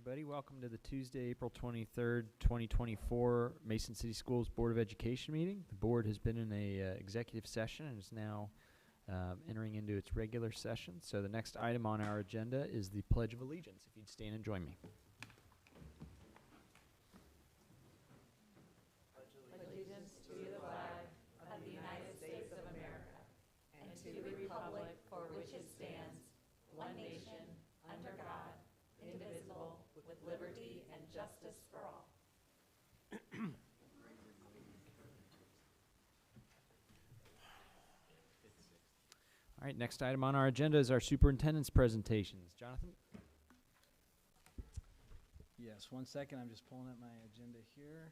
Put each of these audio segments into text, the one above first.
everybody. Welcome to the Tuesday, April 23rd, 2024 Mason City Schools Board of Education meeting. The board has been in a executive session and is now entering into its regular session. So the next item on our agenda is the Pledge of Allegiance. If you'd stand and join me. Pledge allegiance to the flag of the United States of America and to the republic for which it stands, one nation, under God, indivisible, with liberty and justice for all. All right, next item on our agenda is our superintendent's presentations. Jonathan? Yes, 1 second. I'm just pulling up my agenda here.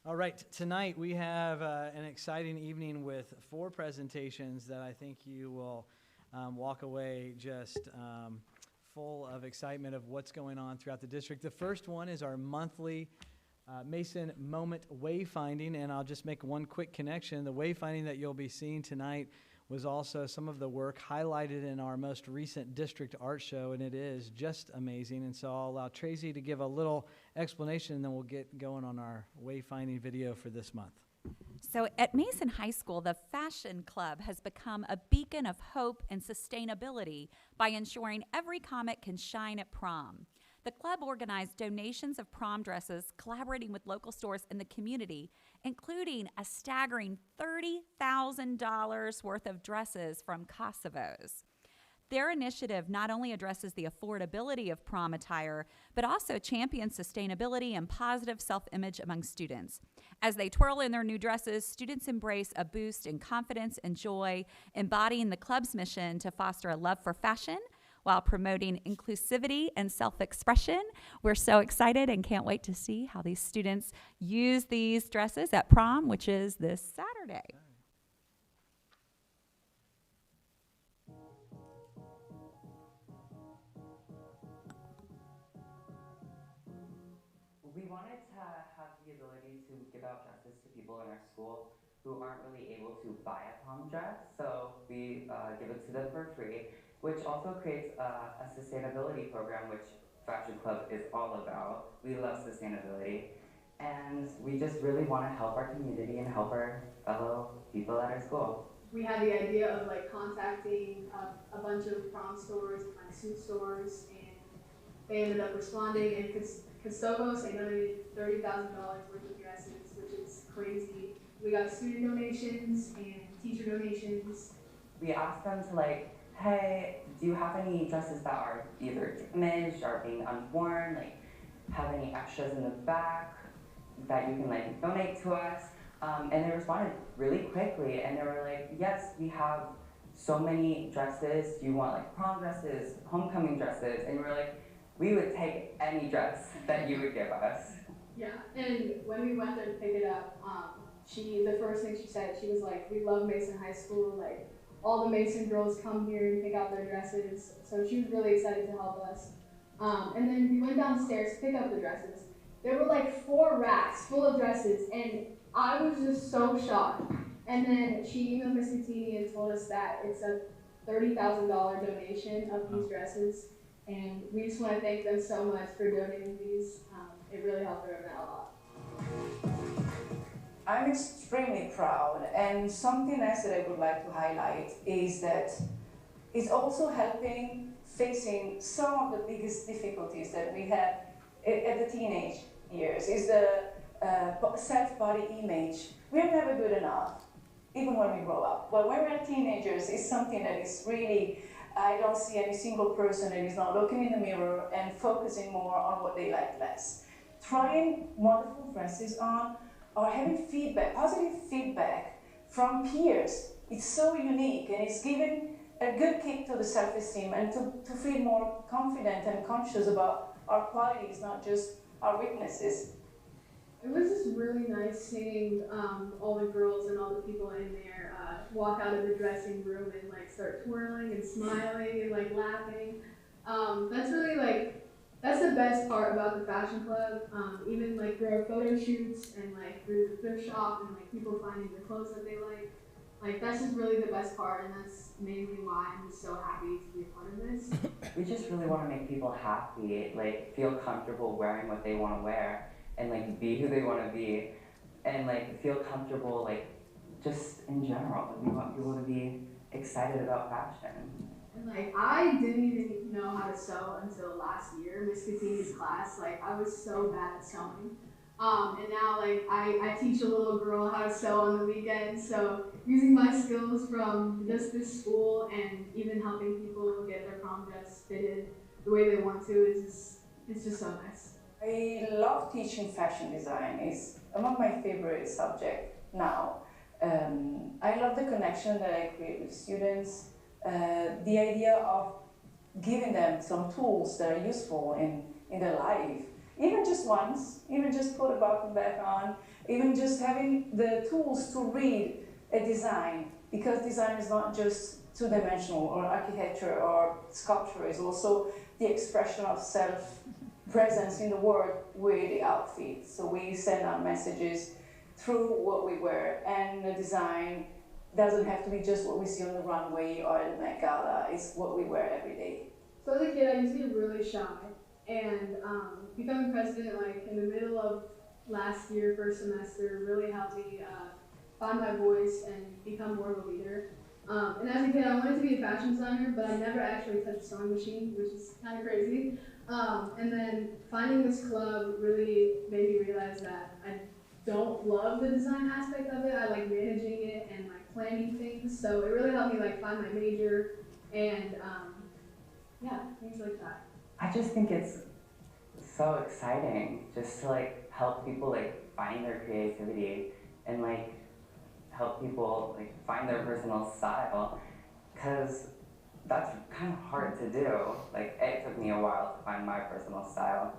All right, tonight we have an exciting evening with 4 presentations that I think you will walk away just full of excitement of what's going on throughout the district. The first one is our monthly Mason Moment Wayfinding, and I'll just make one quick connection. The wayfinding that you'll be seeing tonight was also some of the work highlighted in our most recent district art show, and it is just amazing. And so I'll allow Tracy to give a little explanation, and then we'll get going on our wayfinding video for this month. So at Mason High School, the Fashion Club has become a beacon of hope and sustainability by ensuring every comet can shine at prom. The club organized donations of prom dresses, collaborating with local stores in the community, including a staggering $30,000 worth of dresses from Kosovo's. Their initiative not only addresses the affordability of prom attire, but also champions sustainability and positive self-image among students. As they twirl in their new dresses, students embrace a boost in confidence and joy, embodying the club's mission to foster a love for fashion while promoting inclusivity and self-expression. We're so excited and can't wait to see how these students use these dresses at prom, which is this Saturday. We wanted to have the ability to give out dresses to people in our school who aren't really able to buy a prom dress, so we give it to them for free, which also creates a sustainability program, which Fashion Club is all about. We love sustainability, and we just really want to help our community and help our fellow people at our school. We had the idea of like contacting a bunch of prom stores, like suit stores, and they ended up responding, and Kosovo they donated $30,000 worth of dresses, which is crazy. We got student donations and teacher donations. We asked them to like, hey, do you have any dresses that are either damaged or being unworn, like have any extras in the back that you can like donate to us? And they responded really quickly, and they were like, yes, we have so many dresses. Do you want like prom dresses, homecoming dresses? And we were like, we would take any dress that you would give us. Yeah, and when we went there to pick it up, the first thing she said, she was like, we love Mason High School, like all the Mason girls come here and pick out their dresses. So she was really excited to help us. And then we went downstairs to pick up the dresses. There were like 4 racks full of dresses, and I was just so shocked. And then she emailed Miss Catini and told us that it's a $30,000 donation of these dresses. And we just want to thank them so much for donating these. It really helped our event a lot. I'm extremely proud, and something else that I would like to highlight is that it's also helping facing some of the biggest difficulties that we have at the teenage years, is the self-body image. We're never good enough, even when we grow up. But when we're teenagers, it's something that is really, I don't see any single person that is not looking in the mirror and focusing more on what they like less. Trying wonderful dresses on, or having feedback, positive feedback from peers. It's so unique, and it's given a good kick to the self-esteem and to feel more confident and conscious about our qualities, not just our weaknesses. It was just really nice seeing all the girls and all the people in there walk out of the dressing room and like start twirling and smiling and like laughing. That's really like, that's the best part about the Fashion Club. Even like through our photo shoots and like through the thrift shop and like people finding the clothes that they like. like that's just really the best part, and that's mainly why I'm just so happy to be a part of this. We just really want to make people happy, like feel comfortable wearing what they want to wear, and like be who they want to be, and like feel comfortable like just in general. We want people to be excited about fashion. And like I didn't even know how to sew until last year, Miss Katini's class. Like I was so bad at sewing. And now like I teach a little girl how to sew on the weekends. So using my skills from just this school and even helping people get their prom dress fitted the way they want to is it's just so nice. I love teaching fashion design. It's among my favorite subjects now. I love the connection that I create with students. The idea of giving them some tools that are useful in their life, even just once, even just put a button back on, even just having the tools to read a design, because design is not just two-dimensional, or architecture or sculpture, it's also the expression of self-presence in the world with the outfit. So we send out messages through what we wear, and the design doesn't have to be just what we see on the runway or at the Met Gala. It's what we wear every day. So as a kid, I used to be really shy, and becoming president like in the middle of last year, first semester, really helped me find my voice and become more of a leader. And as a kid, I wanted to be a fashion designer, but I never actually touched a sewing machine, which is kind of crazy. And then finding this club really made me realize that I don't love the design aspect of it. I like managing it and like planning things. So it really helped me like find my major and yeah, things like that. I just think it's so exciting just to like help people like find their creativity and like help people like find their personal style, because that's kind of hard to do. Like it took me a while to find my personal style,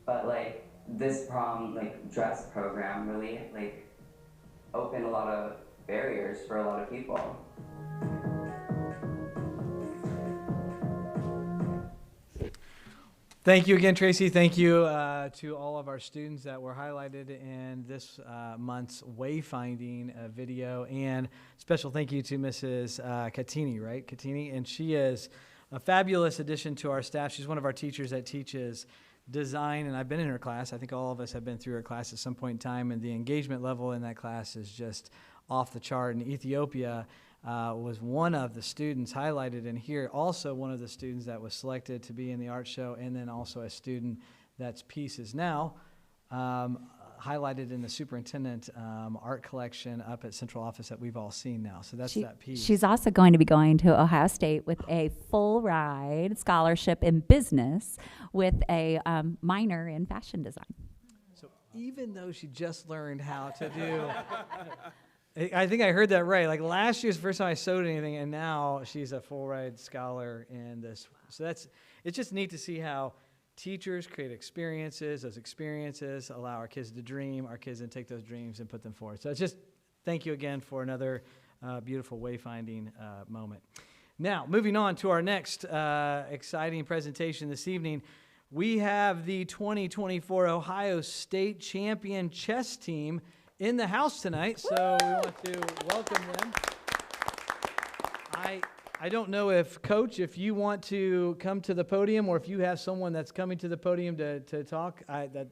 but like this prom like dress program really like opened a lot of barriers for a lot of people. Thank you again, Tracy. Thank you to all of our students that were highlighted in this month's wayfinding video. And special thank you to Mrs. Catini, right? Catini. And she is a fabulous addition to our staff. She's one of our teachers that teaches design, and I've been in her class. I think all of us have been through her class at some point in time, and the engagement level in that class is just off the chart. In Ethiopia, was one of the students highlighted in here, also one of the students that was selected to be in the art show, and then also a student that's piece is now highlighted in the superintendent art collection up at central office that we've all seen now. So that's that piece. She's also going to be going to Ohio State with a full ride scholarship in business with a minor in fashion design. So even though she just learned how to do I think I heard that right. Like last year's the first time I sewed anything, and now she's a full ride scholar in this. So it's just neat to see how teachers create experiences. Those experiences allow our kids to dream. Our kids then take those dreams and put them forward. So it's just thank you again for another beautiful wayfinding moment. Now, moving on to our next exciting presentation this evening. We have the 2024 Ohio State champion chess team in the house tonight, so we want to welcome them. I don't know if, Coach, if you want to come to the podium or if you have someone that's coming to the podium to talk. We nominated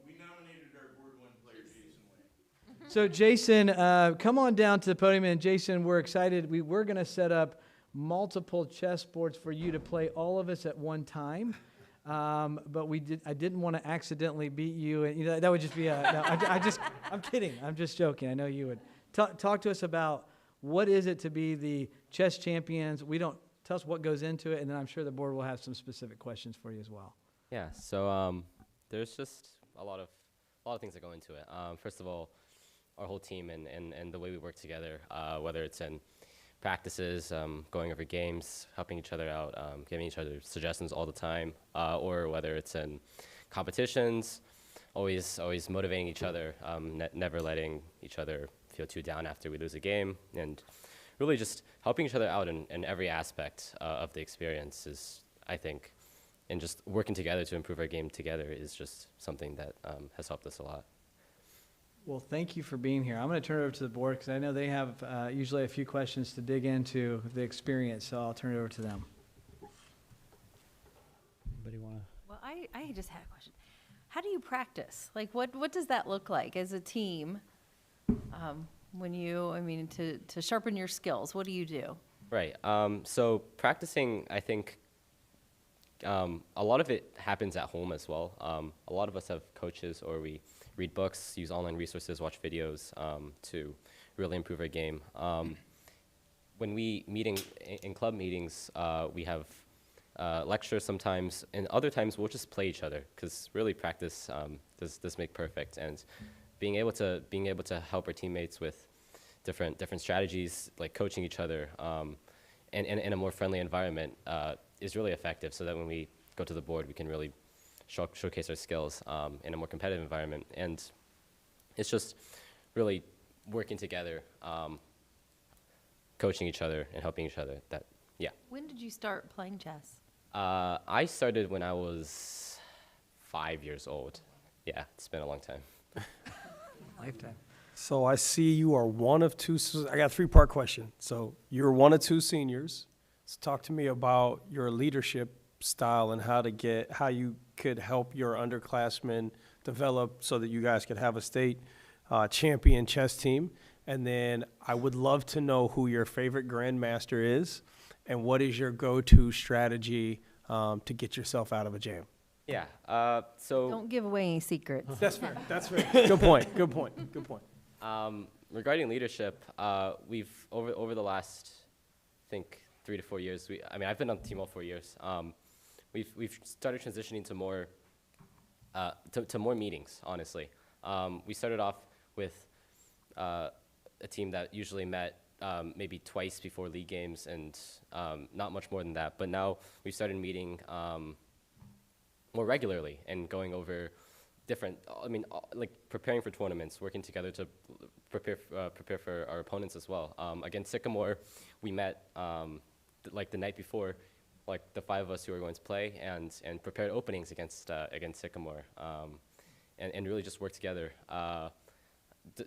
our Board 1 player, Jason Way. So, Jason, come on down to the podium. And, Jason, we're excited. We're going to set up multiple chess boards for you to play all of us at one time. But I didn't want to accidentally beat you, and that would just be I'm kidding. I'm just joking. I know you would. Talk to us about what is it to be the chess champions. Tell us what goes into it, and then I'm sure the board will have some specific questions for you as well. Yeah. So there's just a lot of things that go into it. First of all, our whole team and the way we work together, whether it's in practices, going over games, helping each other out, giving each other suggestions all the time, or whether it's in competitions, always motivating each other, never letting each other feel too down after we lose a game, and really just helping each other out in every aspect of the experience is, I think, and just working together to improve our game together is just something that has helped us a lot. Well, thank you for being here. I'm going to turn it over to the board because I know they have usually a few questions to dig into the experience, so I'll turn it over to them. Anybody want to? Well, I just had a question. How do you practice? Like, what does that look like as a team? When you, to sharpen your skills, what do you do? Right. So practicing, I think, a lot of it happens at home as well. A lot of us have coaches, or we read books, use online resources, watch videos to really improve our game. When we meet in club meetings, we have lectures sometimes, and other times we'll just play each other, because really practice does make perfect. And being able to help our teammates with different strategies, like coaching each other, and in a more friendly environment, is really effective. So that when we go to the board, we can really showcase our skills in a more competitive environment. And it's just really working together, coaching each other and helping each other. When did you start playing chess? I started when I was 5 years old. Yeah, it's been a long time. Lifetime. So I see you are one of two. I got a three-part question. So you're one of two seniors. So talk to me about your leadership style and how you could help your underclassmen develop so that you guys could have a state champion chess team. And then I would love to know who your favorite grandmaster is and what is your go-to strategy to get yourself out of a jam. Yeah. So Don't give away any secrets. That's fair. That's fair. Good point. Good point. Good point. regarding leadership, we've over the last, I think, 3 to 4 years. I've been on the team all 4 years. We've started transitioning to more to more meetings. Honestly, we started off with a team that usually met maybe twice before league games and not much more than that. But now we've started meeting more regularly and going over different, like preparing for tournaments, working together to prepare for our opponents as well. Against Sycamore, we met like the night before, like the 5 of us who were going to play, and prepared openings against Sycamore, and really just work together.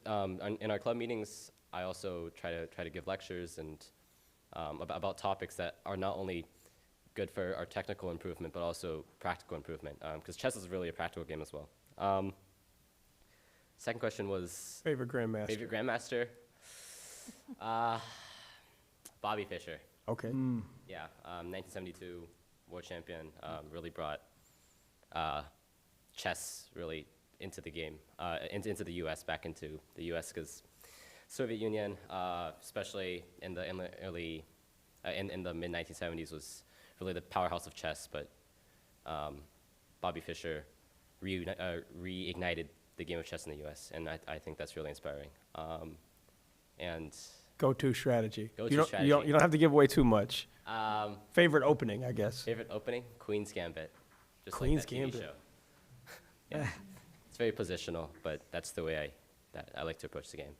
In our club meetings, I also try to give lectures and about topics that are not only good for our technical improvement, but also practical improvement, because chess is really a practical game as well. Second question was Favorite grandmaster. favorite grandmaster. Bobby Fischer. Okay. Yeah, 1972 world champion. Really brought chess really into the game, into the U.S. back into the U.S. because Soviet Union, especially in the early in the mid 1970s, was really the powerhouse of chess. But Bobby Fischer reignited the game of chess in the U.S. and I think that's really inspiring. And Go-to strategy. Go-to You strategy. don't have to give away too much. Favorite opening, I guess. Favorite opening, Queen's Gambit. Just Queen's like that TV Gambit. show. Yeah. It's very positional, but that's the way I like to approach the game.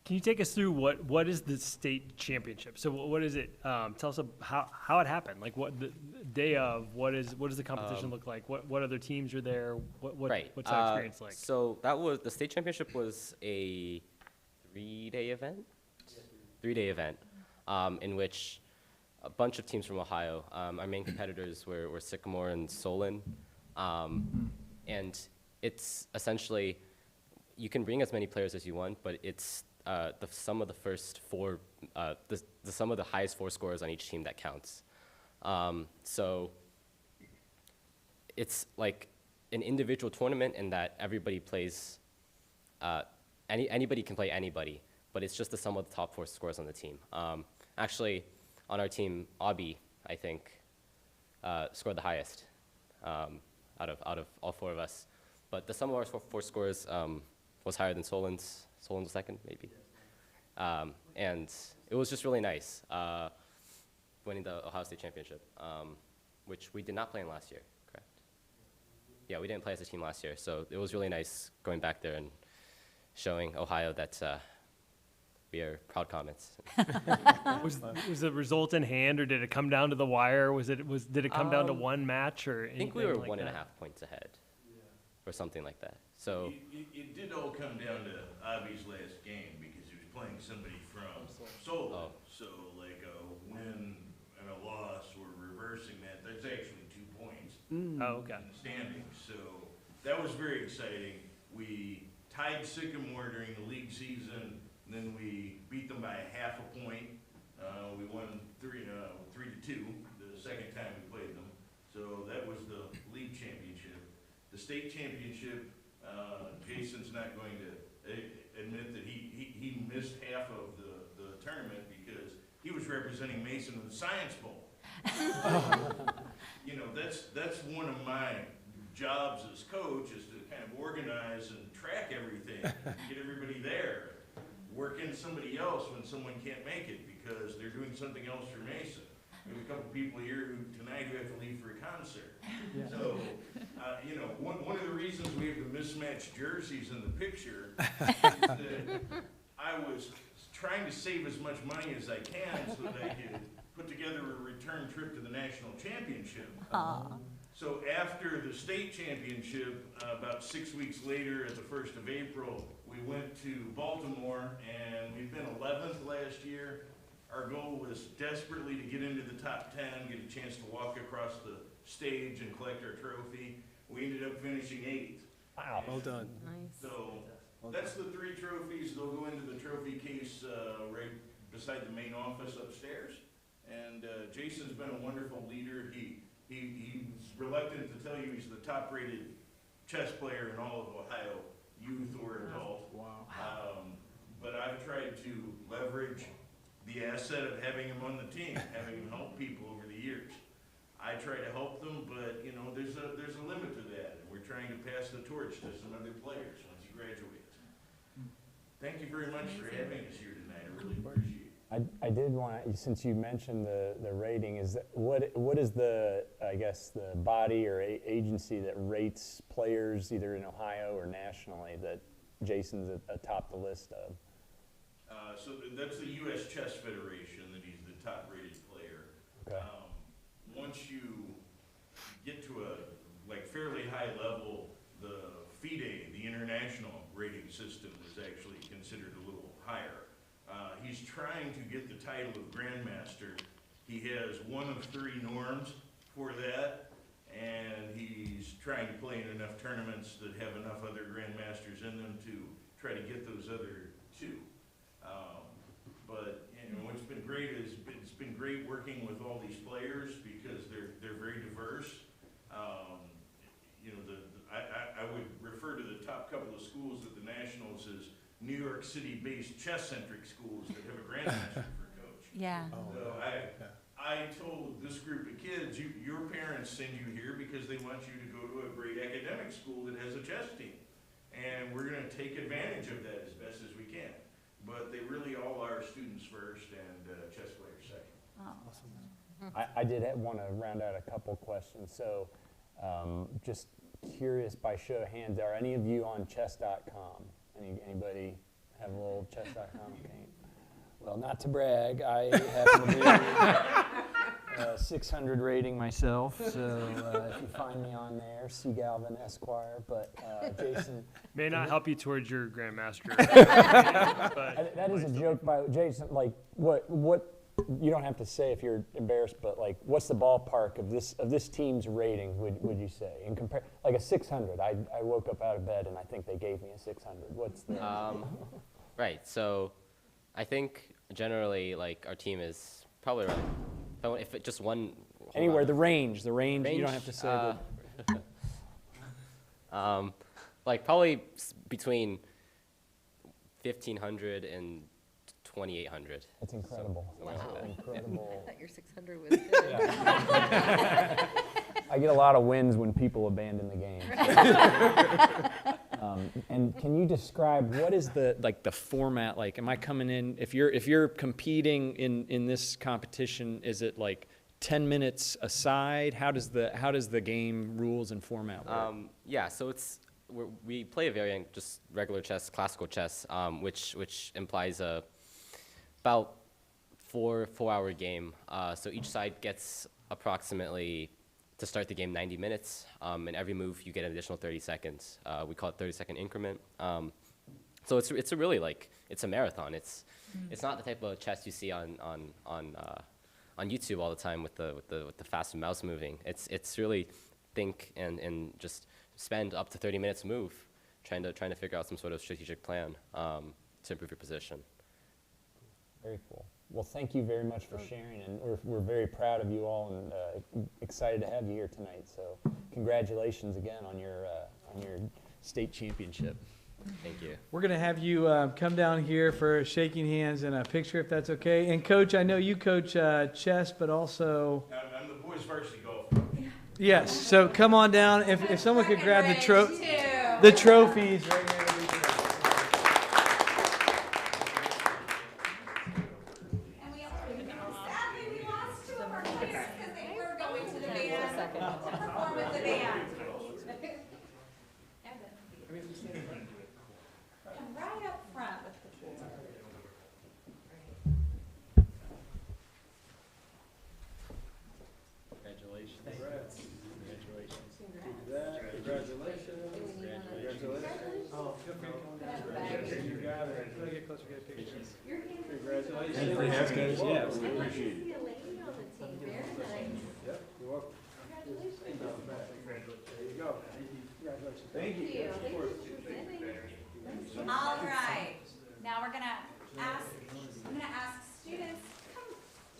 Can you take us through what is the state championship? So what is it? Tell us how it happened. Like what the day of? What does the competition look like? What other teams are there? Right. What's that experience like? So the state championship was a 3-day event. 3-day event, in which a bunch of teams from Ohio. Our main competitors were Sycamore and Solon, and it's essentially you can bring as many players as you want, but it's the sum of the first 4, the sum of the highest 4 scorers on each team that counts. So it's like an individual tournament in that everybody plays. Anybody can play anybody, but it's just the sum of the top 4 scorers on the team. Actually, on our team, Abi, I think, scored the highest out of all 4 of us. But the sum of our 4 scores was higher than Solon's. Solon was second, maybe. And it was just really nice winning the Ohio State Championship, which we did not play in last year, correct? Yeah, we didn't play as a team last year, so it was really nice going back there and showing Ohio that we are proud Comets. Was the result in hand, or did it come down to the wire? Did it come down to one match, or I think we anything were like 1.5 that? points ahead. or something like that. So It did all come down to Avi's last game because he was playing somebody from Solon. So like a win and a loss, we're reversing that. That's actually 2 points Oh, okay. in the standings. So that was very exciting. We tied Sycamore during the league season, and then we beat them by half a point. We won 3-2 the second time we played them. So that was the league championship. The state championship, Jason's not going to admit that he missed half of the tournament because he was representing Mason in the Science Bowl. You know, that's one of my jobs as coach is to kind of organize and track everything, get everybody there, work in somebody else when someone can't make it because they're doing something else for Mason. There's a couple people here tonight who have to leave for a concert. Yeah. So, you know, one of the reasons we have the mismatched jerseys in the picture is that I was trying to save as much money as I can so that I could put together a return trip to the national championship. So after the state championship, about 6 weeks later, at the 1st of April, we went to Baltimore, and we've been 11th last year. Our goal was desperately to get into the top 10, get a chance to walk across the stage and collect our trophy. We ended up finishing 8th. Wow, well done. So that's the 3 trophies. They'll go into the trophy case right beside the main office upstairs. And Jason's been a wonderful leader. He's reluctant to tell you he's the top-rated chess player in all of Ohio, youth or adult. Wow. But I've tried to leverage the asset of having him on the team, having him help people over the years. I try to help them, but you know, there's a limit to that, and we're trying to pass the torch to some other players once he graduates. Thank you very much for having us here tonight. I really appreciate it. I did want to, since you mentioned the rating, is that what is the, I guess, the body or agency that rates players either in Ohio or nationally that Jason's atop the list of? So that's the U.S. Chess Federation that he's the top-rated player. Okay. Once you get to a fairly high level, the FIDE, the international rating system, is actually considered a little higher. He's trying to get the title of Grandmaster. He has 1 of 3 norms for that, and he's trying to play in enough tournaments that have enough other Grandmasters in them to try to get those other 2. But you know, what's been great is it's been great working with all these players because they're very diverse. You know, I would refer to the top couple of schools at the Nationals as New York City-based chess-centric schools that have a grandmaster for coach. Yeah. So I told this group of kids, your parents send you here because they want you to go to a great academic school that has a chess team. And we're going to take advantage of that as best as we can. But they really all are students first and chess players second. I did want to round out a couple questions. So just curious, by show of hands, are any of you on chess.com? Anybody have a little chess.com account? Well, not to brag, I happen to be 600 rating myself, so if you find me on there, C. Galvin Esquire, but Jason. May not help you towards your grandmaster. but That is a joke by Jason, like what you don't have to say if you're embarrassed, but like what's the ballpark of this team's rating, would you say? In compare, like a 600, I woke up out of bed and I think they gave me a 600. What's the? right, so I think generally like our team is probably around, if it just one. Anywhere, the range, you don't have to say like probably between 1,500 and 2,800. That's incredible. Somewhere like that. Incredible. I thought your 600 was good. I get a lot of wins when people abandon the game. And can you describe what is the format like? Am I coming in, if you're competing in this competition, is it like 10 minutes aside? How does the game rules and format work? Yeah, so we play a variant, just regular chess, classical chess, which implies about 4-hour game. So each side gets approximately to start the game 90 minutes, and every move you get an additional 30 seconds. We call it 30-second increment. So it's a really like, it's a marathon. It's not the type of chess you see on YouTube all the time with the fast mouse moving. It's really think and just spend up to 30 minutes a move trying to figure out some sort of strategic plan to improve your position. Very cool. Well, thank you very much for sharing, and we're very proud of you all and excited to have you here tonight. So congratulations again on your state championship. Thank you. We're going to have you come down here for shaking hands and a picture, if that's okay. And Coach, I know you coach chess, but also... I'm the boys varsity golf. Yes, so come on down. If someone could grab the trophies right here. Sadly, we lost two of our players because they were going to the band to perform with the band. Come right up front with the tools. Congratulations. Oh, feel free to come down. You got it. Can I get closer, get a picture? Congratulations. Thank you for having us. Yeah, we appreciate it. Yep, you're welcome. Congratulations. There you go. Congratulations. Thank you. All right, now we're gonna ask, I'm gonna ask students, come,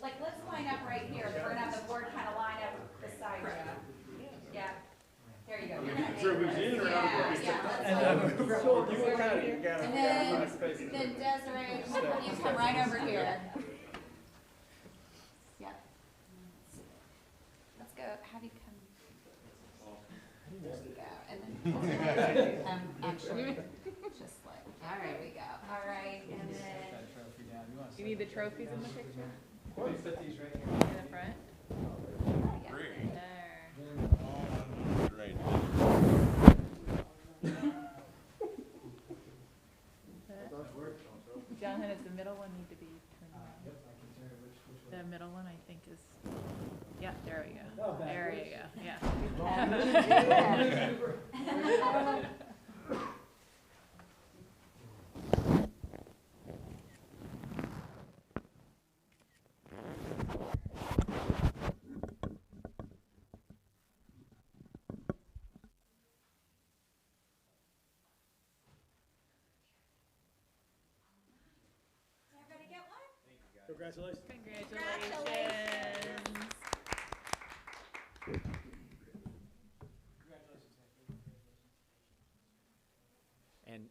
like, let's line up right here. We're gonna have the board kind of line up beside you. Yeah, there you go. You're gonna Sure, who's in or out? And then Desiree, you come right over here. Yeah. Let's go, have you come? There we go, and then, actually, just like, there we go. All right, and then, You need the trophies in the picture? Or you put these right here. In the front? yeah. Great. There. Right. Jonathan, does the middle one need to be turned around? The middle one, I think, is, yeah, there we go. There you go, yeah. Everybody get one? Congratulations. Congratulations.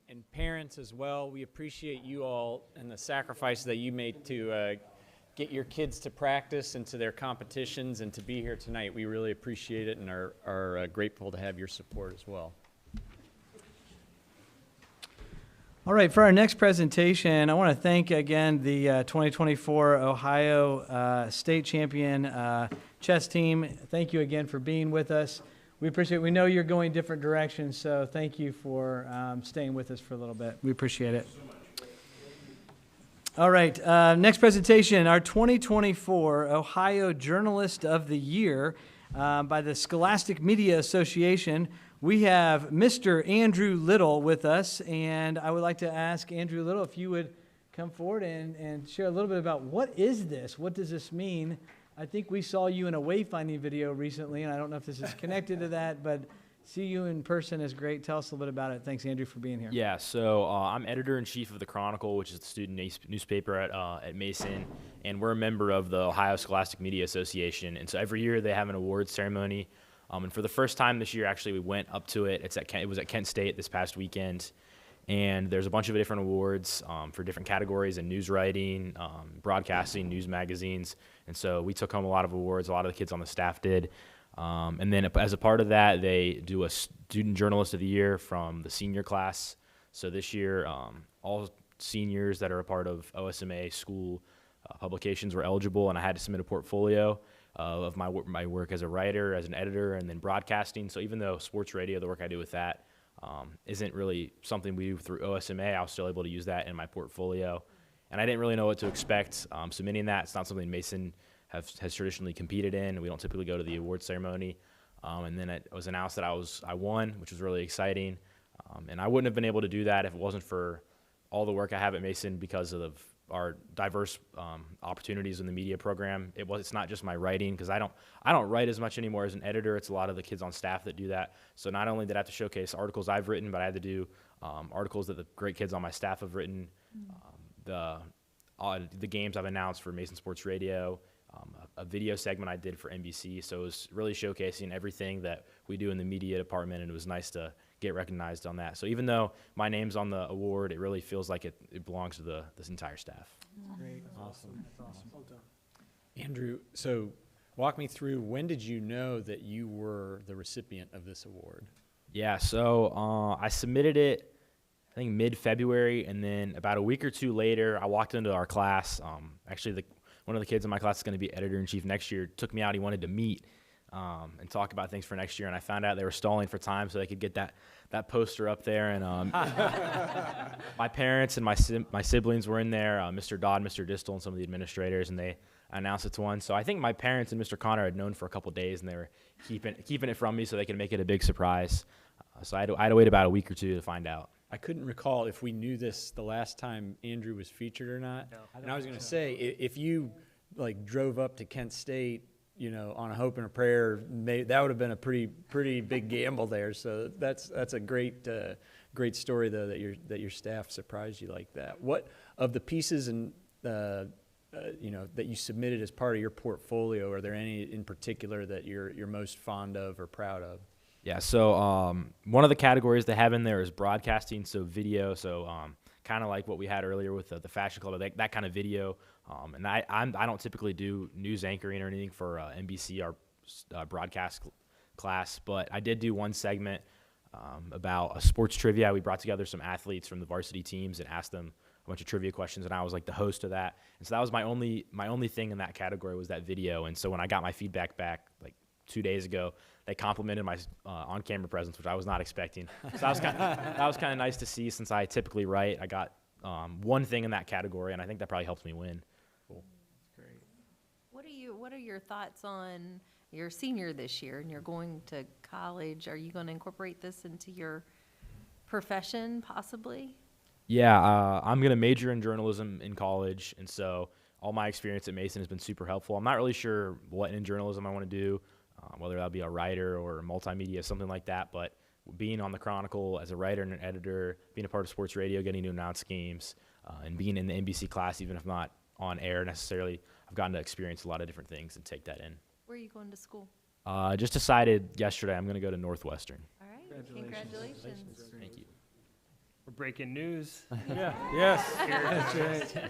And parents as well, we appreciate you all and the sacrifice that you made to get your kids to practice and to their competitions and to be here tonight. We really appreciate it and are grateful to have your support as well. All right, for our next presentation, I want to thank again the 2024 Ohio State Champion chess team. Thank you again for being with us. We appreciate it. We know you're going different directions, so thank you for staying with us for a little bit. We appreciate it. All right, next presentation, our 2024 Ohio Journalist of the Year by the Scholastic Media Association. We have Mr. Andrew Little with us, and I would like to ask Andrew Little if you would come forward and share a little bit about what is this? What does this mean? I think we saw you in a wayfinding video recently, and I don't know if this is connected to that, but see you in person is great. Tell us a little bit about it. Thanks, Andrew, for being here. Yeah, so I'm editor-in-chief of the Chronicle, which is the student newspaper at Mason, and we're a member of the Ohio Scholastic Media Association. And so every year they have an awards ceremony. And for the first time this year, actually, we went up to it. It was at Kent State this past weekend. And there's a bunch of different awards for different categories in news writing, broadcasting, news magazines. And so we took home a lot of awards. A lot of the kids on the staff did. And then as a part of that, they do a Student Journalist of the Year from the senior class. So this year, all seniors that are a part of OSMA school publications were eligible, and I had to submit a portfolio of my work as a writer, as an editor, and then broadcasting. So even though sports radio, the work I do with that, isn't really something we do through OSMA, I was still able to use that in my portfolio. And I didn't really know what to expect submitting that. It's not something Mason has traditionally competed in. We don't typically go to the award ceremony. And then it was announced that I won, which was really exciting. And I wouldn't have been able to do that if it wasn't for all the work I have at Mason because of our diverse opportunities in the media program. It's not just my writing, because I don't write as much anymore as an editor. It's a lot of the kids on staff that do that. So not only did I have to showcase articles I've written, but I had to do articles that the great kids on my staff have written, the games I've announced for Mason Sports Radio, a video segment I did for NBC. So it was really showcasing everything that we do in the media department, and it was nice to get recognized on that. So even though my name's on the award, it really feels like it belongs to this entire staff. Great. Awesome. That's awesome. Well done. Andrew, so walk me through, when did you know that you were the recipient of this award? Yeah, so I submitted it, I think mid-February, and then about a week or two later, I walked into our class. Actually, one of the kids in my class is going to be editor-in-chief next year. Took me out. He wanted to meet and talk about things for next year, and I found out they were stalling for time so they could get that poster up there. And my parents and my siblings were in there, Mr. Dodd, Mr. Distel, and some of the administrators, and they announced it to one. So I think my parents and Mr. Connor had known for a couple days, and they were keeping it from me so they could make it a big surprise. So I had to wait about a week or two to find out. I couldn't recall if we knew this the last time Andrew was featured or not. No. And I was going to say, if you like drove up to Kent State, on a hope and a prayer, that would have been a pretty big gamble there. So that's a great story though, that your staff surprised you like that. What of the pieces and that you submitted as part of your portfolio, are there any in particular that you're most fond of or proud of? Yeah, so one of the categories they have in there is broadcasting, so video, so kind of like what we had earlier with the Fashion Club, that kind of video. And I don't typically do news anchoring or anything for NBC, our broadcast class, but I did do one segment about a sports trivia. We brought together some athletes from the varsity teams and asked them a bunch of trivia questions, and I was like the host of that. And so that was my only thing in that category was that video. And so when I got my feedback back like 2 days ago, they complimented my on-camera presence, which I was not expecting. So that was kind of nice to see, since I typically write. I got one thing in that category, and I think that probably helps me win. That's great. What are your thoughts on your senior this year, and you're going to college? Are you going to incorporate this into your profession, possibly? Yeah, I'm going to major in journalism in college, and so all my experience at Mason has been super helpful. I'm not really sure what in journalism I want to do, whether that'll be a writer or multimedia, something like that, but being on the Chronicle as a writer and an editor, being a part of sports radio, getting to announce games, and being in the NBC class, even if not on air necessarily, I've gotten to experience a lot of different things and take that in. Where are you going to school? Just decided yesterday I'm going to go to Northwestern. All right. Congratulations. Thank you. We're breaking news. Yeah. Yes. That's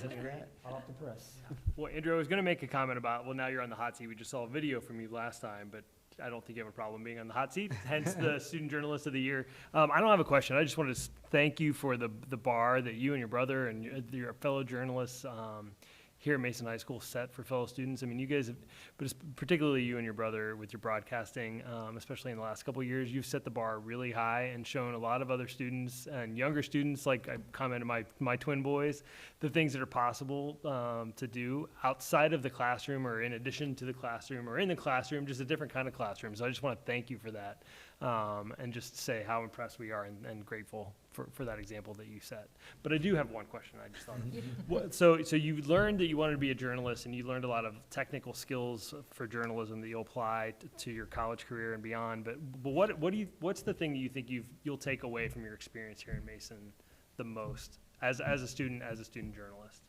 right. Hot off the press. Well, Andrew, I was going to make a comment about, now you're on the hot seat. We just saw a video from you last time, but I don't think you have a problem being on the hot seat, hence the Student Journalist of the Year. I don't have a question. I just wanted to thank you for the bar that you and your brother and your fellow journalists here at Mason High School set for fellow students. I mean, you guys have, but it's particularly you and your brother with your broadcasting, especially in the last couple of years, you've set the bar really high and shown a lot of other students and younger students, like I commented my twin boys, the things that are possible to do outside of the classroom or in addition to the classroom or in the classroom, just a different kind of classroom. So I just want to thank you for that and just say how impressed we are and grateful for that example that you set. But I do have one question I just thought of. So you learned that you wanted to be a journalist, and you learned a lot of technical skills for journalism that you'll apply to your college career and beyond. But what's the thing that you think you'll take away from your experience here in Mason the most as a student journalist?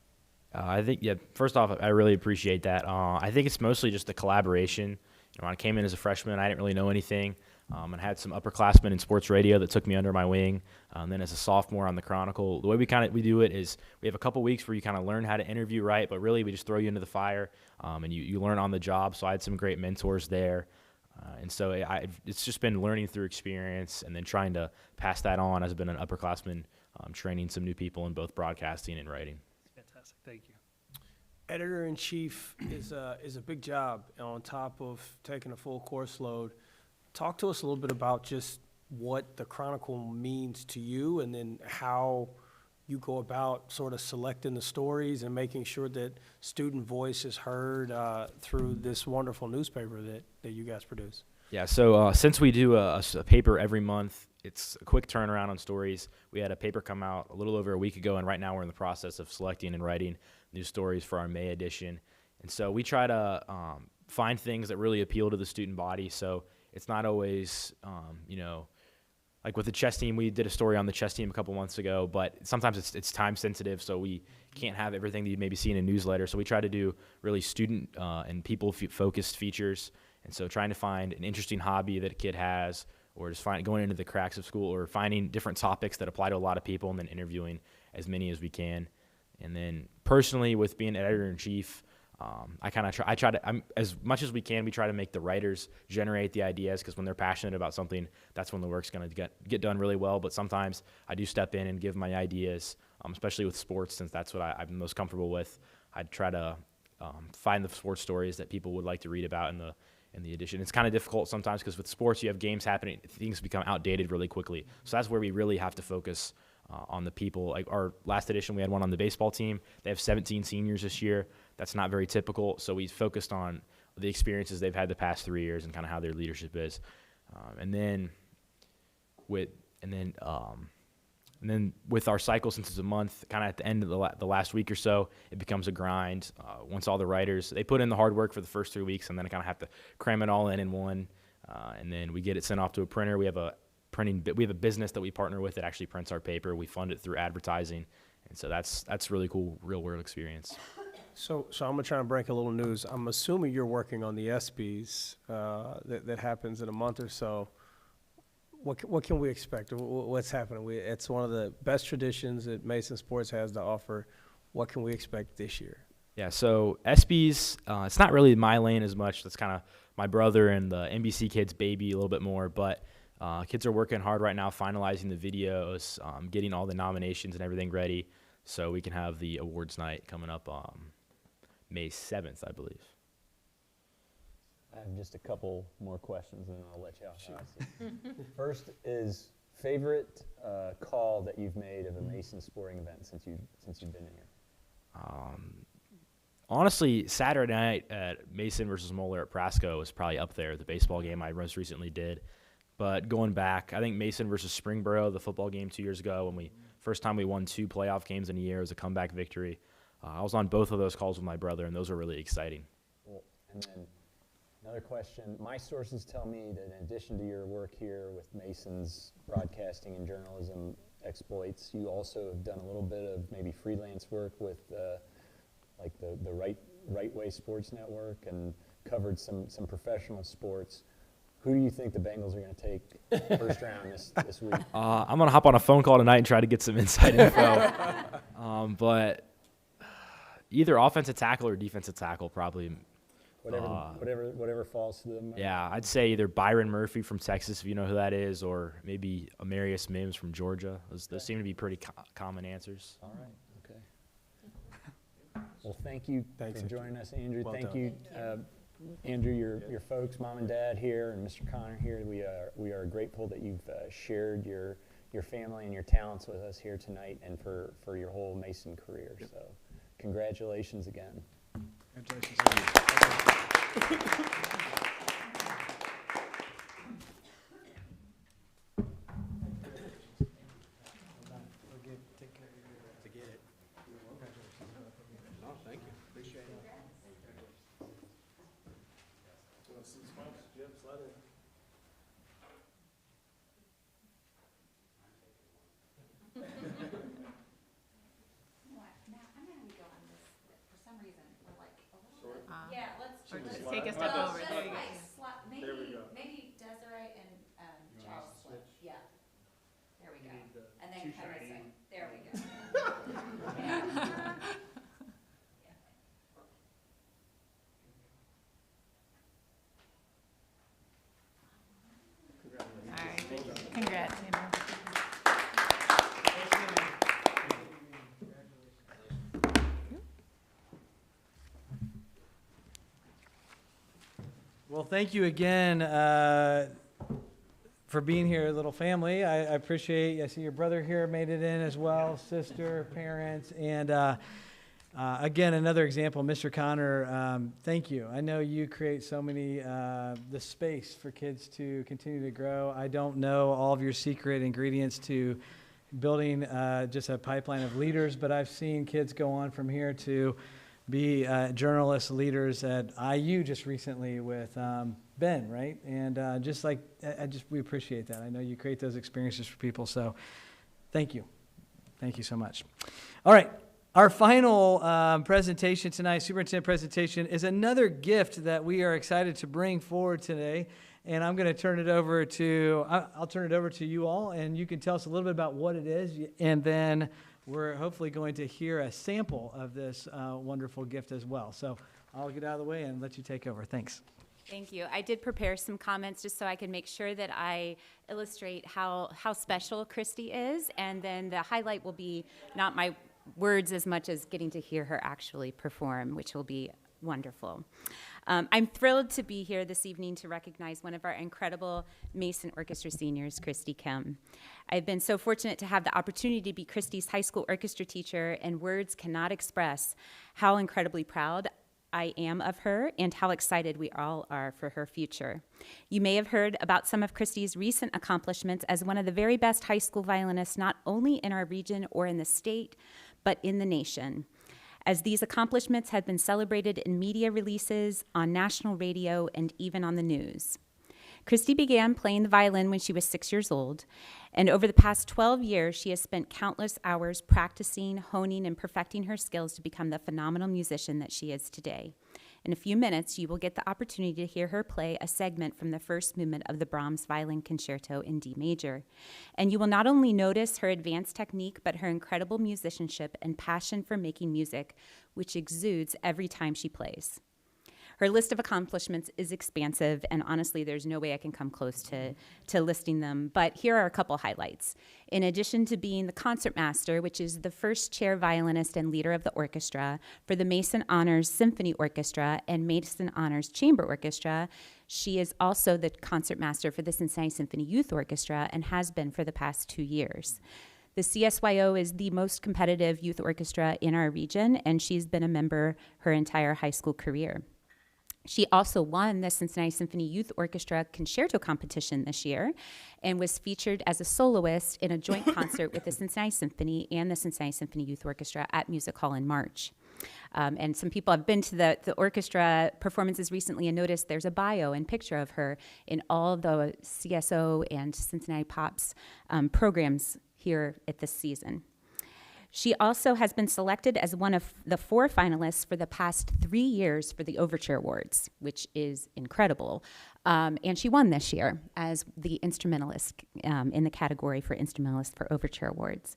I think, first off, I really appreciate that. I think it's mostly just the collaboration. When I came in as a freshman, I didn't really know anything. And had some upperclassmen in sports radio that took me under my wing. Then as a sophomore on the Chronicle, the way we do it is we have a couple weeks where you kind of learn how to interview right, but really we just throw you into the fire, and you learn on the job. So I had some great mentors there. And so it's just been learning through experience and then trying to pass that on as I've been an upperclassman, training some new people in both broadcasting and writing. Fantastic. Thank you. Editor-in-chief is a big job on top of taking a full course load. Talk to us a little bit about just what the Chronicle means to you, and then how you go about sort of selecting the stories and making sure that student voice is heard through this wonderful newspaper that you guys produce. Yeah, so since we do a paper every month, it's a quick turnaround on stories. We had a paper come out a little over a week ago, and right now we're in the process of selecting and writing new stories for our May edition. And so we try to find things that really appeal to the student body. So it's not always, like with the chess team, we did a story on the chess team a couple months ago, but sometimes it's time sensitive, so we can't have everything that you maybe see in a newsletter. So we try to do really student and people-focused features. And so trying to find an interesting hobby that a kid has, or just going into the cracks of school, or finding different topics that apply to a lot of people, and then interviewing as many as we can. And then personally, with being editor-in-chief, as much as we can, we try to make the writers generate the ideas, because when they're passionate about something, that's when the work's going to get done really well. But sometimes I do step in and give my ideas, especially with sports, since that's what I'm most comfortable with. I try to find the sports stories that people would like to read about in the edition. It's kind of difficult sometimes, because with sports, you have games happening, things become outdated really quickly. So that's where we really have to focus on the people. Like our last edition, we had one on the baseball team. They have 17 seniors this year. That's not very typical. So we focused on the experiences they've had the past 3 years and kind of how their leadership is. And then with our cycle, since it's a month, kind of at the end of the last week or so, it becomes a grind. Once all the writers, they put in the hard work for the first 3 weeks, and then I kind of have to cram it all in one. And then we get it sent off to a printer. We have a business that we partner with that actually prints our paper. We fund it through advertising. And so that's really cool, real world experience. So I'm gonna try to break a little news. I'm assuming you're working on the ESPYs that happens in a month or so. What can we expect? What's happening? It's one of the best traditions that Mason Sports has to offer. What can we expect this year? Yeah, so ESPYs, it's not really my lane as much. That's kind of my brother and the NBC kids' baby a little bit more. But kids are working hard right now, finalizing the videos, getting all the nominations and everything ready, so we can have the awards night coming up May 7th, I believe. I have just a couple more questions, and then I'll let you off. First is favorite call that you've made of a Mason sporting event since you've been here. Honestly, Saturday night at Mason versus Moeller at Prasco was probably up there, the baseball game I most recently did. But going back, I think Mason versus Springboro, the football game 2 years ago, when first time we won 2 playoff games in a year, it was a comeback victory. I was on both of those calls with my brother, and those were really exciting. Cool. And then another question. My sources tell me that in addition to your work here with Mason's broadcasting and journalism exploits, you also have done a little bit of maybe freelance work with like the Right Way Sports Network, and covered some professional sports. Who do you think the Bengals are going to take first round this week? I'm going to hop on a phone call tonight and try to get some inside info. But either offensive tackle or defensive tackle, probably. Whatever falls to them. Yeah, I'd say either Byron Murphy from Texas, if you know who that is, or maybe Amarius Mims from Georgia. Those seem to be pretty common answers. All right. Okay. Well, thank you for joining us, Andrew. Well thank done. you, Andrew, your folks, Mom and Dad here, and Mr. Connor here. We are grateful that you've shared your family and your talents with us here tonight, and for your whole Mason career. So, congratulations again. Congratulations. Or just take a step over. There you go. Maybe Desiree and Charles switch. Yeah. There we go. And then kind of say, there we go. All right. Congrats, Andrew. Well, thank you again for being here, little family. I appreciate. I see your brother here made it in as well, sister, parents, and Again, another example, Mr. Connor, thank you. I know you create so many, the space for kids to continue to grow. I don't know all of your secret ingredients to building just a pipeline of leaders, but I've seen kids go on from here to be journalist leaders at IU just recently with Ben, right? And we appreciate that. I know you create those experiences for people, so thank you. Thank you so much. All right. Our final presentation tonight, superintendent presentation, is another gift that we are excited to bring forward today. And I'm going to turn it over to, I'll turn it over to you all, and you can tell us a little bit about what it is. And then we're hopefully going to hear a sample of this wonderful gift as well. So I'll get out of the way and let you take over. Thanks. Thank you. I did prepare some comments just so I can make sure that I illustrate how special Christy is. And then the highlight will be not my words as much as getting to hear her actually perform, which will be wonderful. I'm thrilled to be here this evening to recognize one of our incredible Mason Orchestra seniors, Christy Kim. I've been so fortunate to have the opportunity to be Christy's high school orchestra teacher, and words cannot express how incredibly proud I am of her and how excited we all are for her future. You may have heard about some of Christy's recent accomplishments as one of the very best high school violinists, not only in our region or in the state, but in the nation, as these accomplishments have been celebrated in media releases, on national radio, and even on the news. Christy began playing the violin when she was 6 years old, and over the past 12 years, she has spent countless hours practicing, honing, and perfecting her skills to become the phenomenal musician that she is today. In a few minutes, you will get the opportunity to hear her play a segment from the first movement of the Brahms Violin Concerto in D major. And you will not only notice her advanced technique, but her incredible musicianship and passion for making music, which exudes every time she plays. Her list of accomplishments is expansive, and honestly, there's no way I can come close to listing them, but here are a couple highlights. In addition to being the concertmaster, which is the first chair violinist and leader of the orchestra for the Mason Honors Symphony Orchestra and Mason Honors Chamber Orchestra, she is also the concertmaster for the Cincinnati Symphony Youth Orchestra and has been for the past 2 years. The CSYO is the most competitive youth orchestra in our region, and she's been a member her entire high school career. She also won the Cincinnati Symphony Youth Orchestra Concerto Competition this year and was featured as a soloist in a joint concert with the Cincinnati Symphony and the Cincinnati Symphony Youth Orchestra at Music Hall in March. And some people have been to the orchestra performances recently and noticed there's a bio and picture of her in all the CSO and Cincinnati Pops programs here at this season. She also has been selected as one of the 4 finalists for the past 3 years for the Overture Awards, which is incredible. And she won this year as the instrumentalist in the category for instrumentalist for Overture Awards.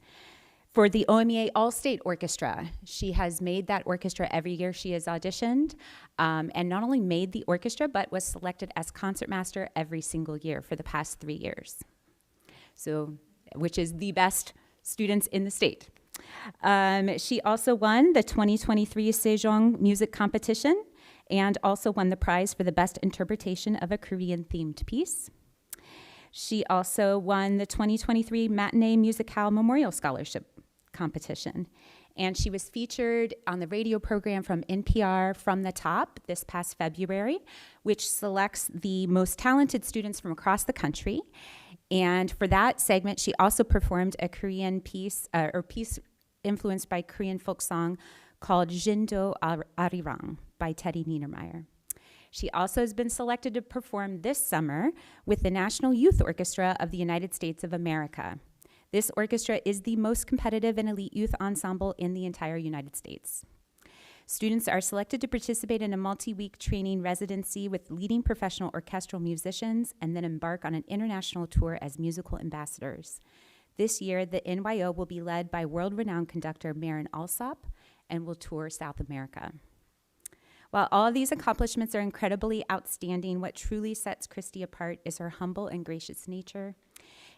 For the OMEA All-State Orchestra, she has made that orchestra every year she has auditioned, and not only made the orchestra, but was selected as concertmaster every single year for the past 3 years. So, which is the best students in the state. She also won the 2023 Sejong Music Competition and also won the prize for the best interpretation of a Korean-themed piece. She also won the 2023 Matinee Musicale Memorial Scholarship Competition. And she was featured on the radio program from NPR From the Top this past February, which selects the most talented students from across the country. And for that segment, she also performed a Korean piece, or piece influenced by Korean folk song called Jindo Arirang by Teddy Niedermeyer. She also has been selected to perform this summer with the National Youth Orchestra of the United States of America. This orchestra is the most competitive and elite youth ensemble in the entire United States. Students are selected to participate in a multi-week training residency with leading professional orchestral musicians and then embark on an international tour as musical ambassadors. This year, the NYO will be led by world-renowned conductor Marin Alsop and will tour South America. While all of these accomplishments are incredibly outstanding, what truly sets Christy apart is her humble and gracious nature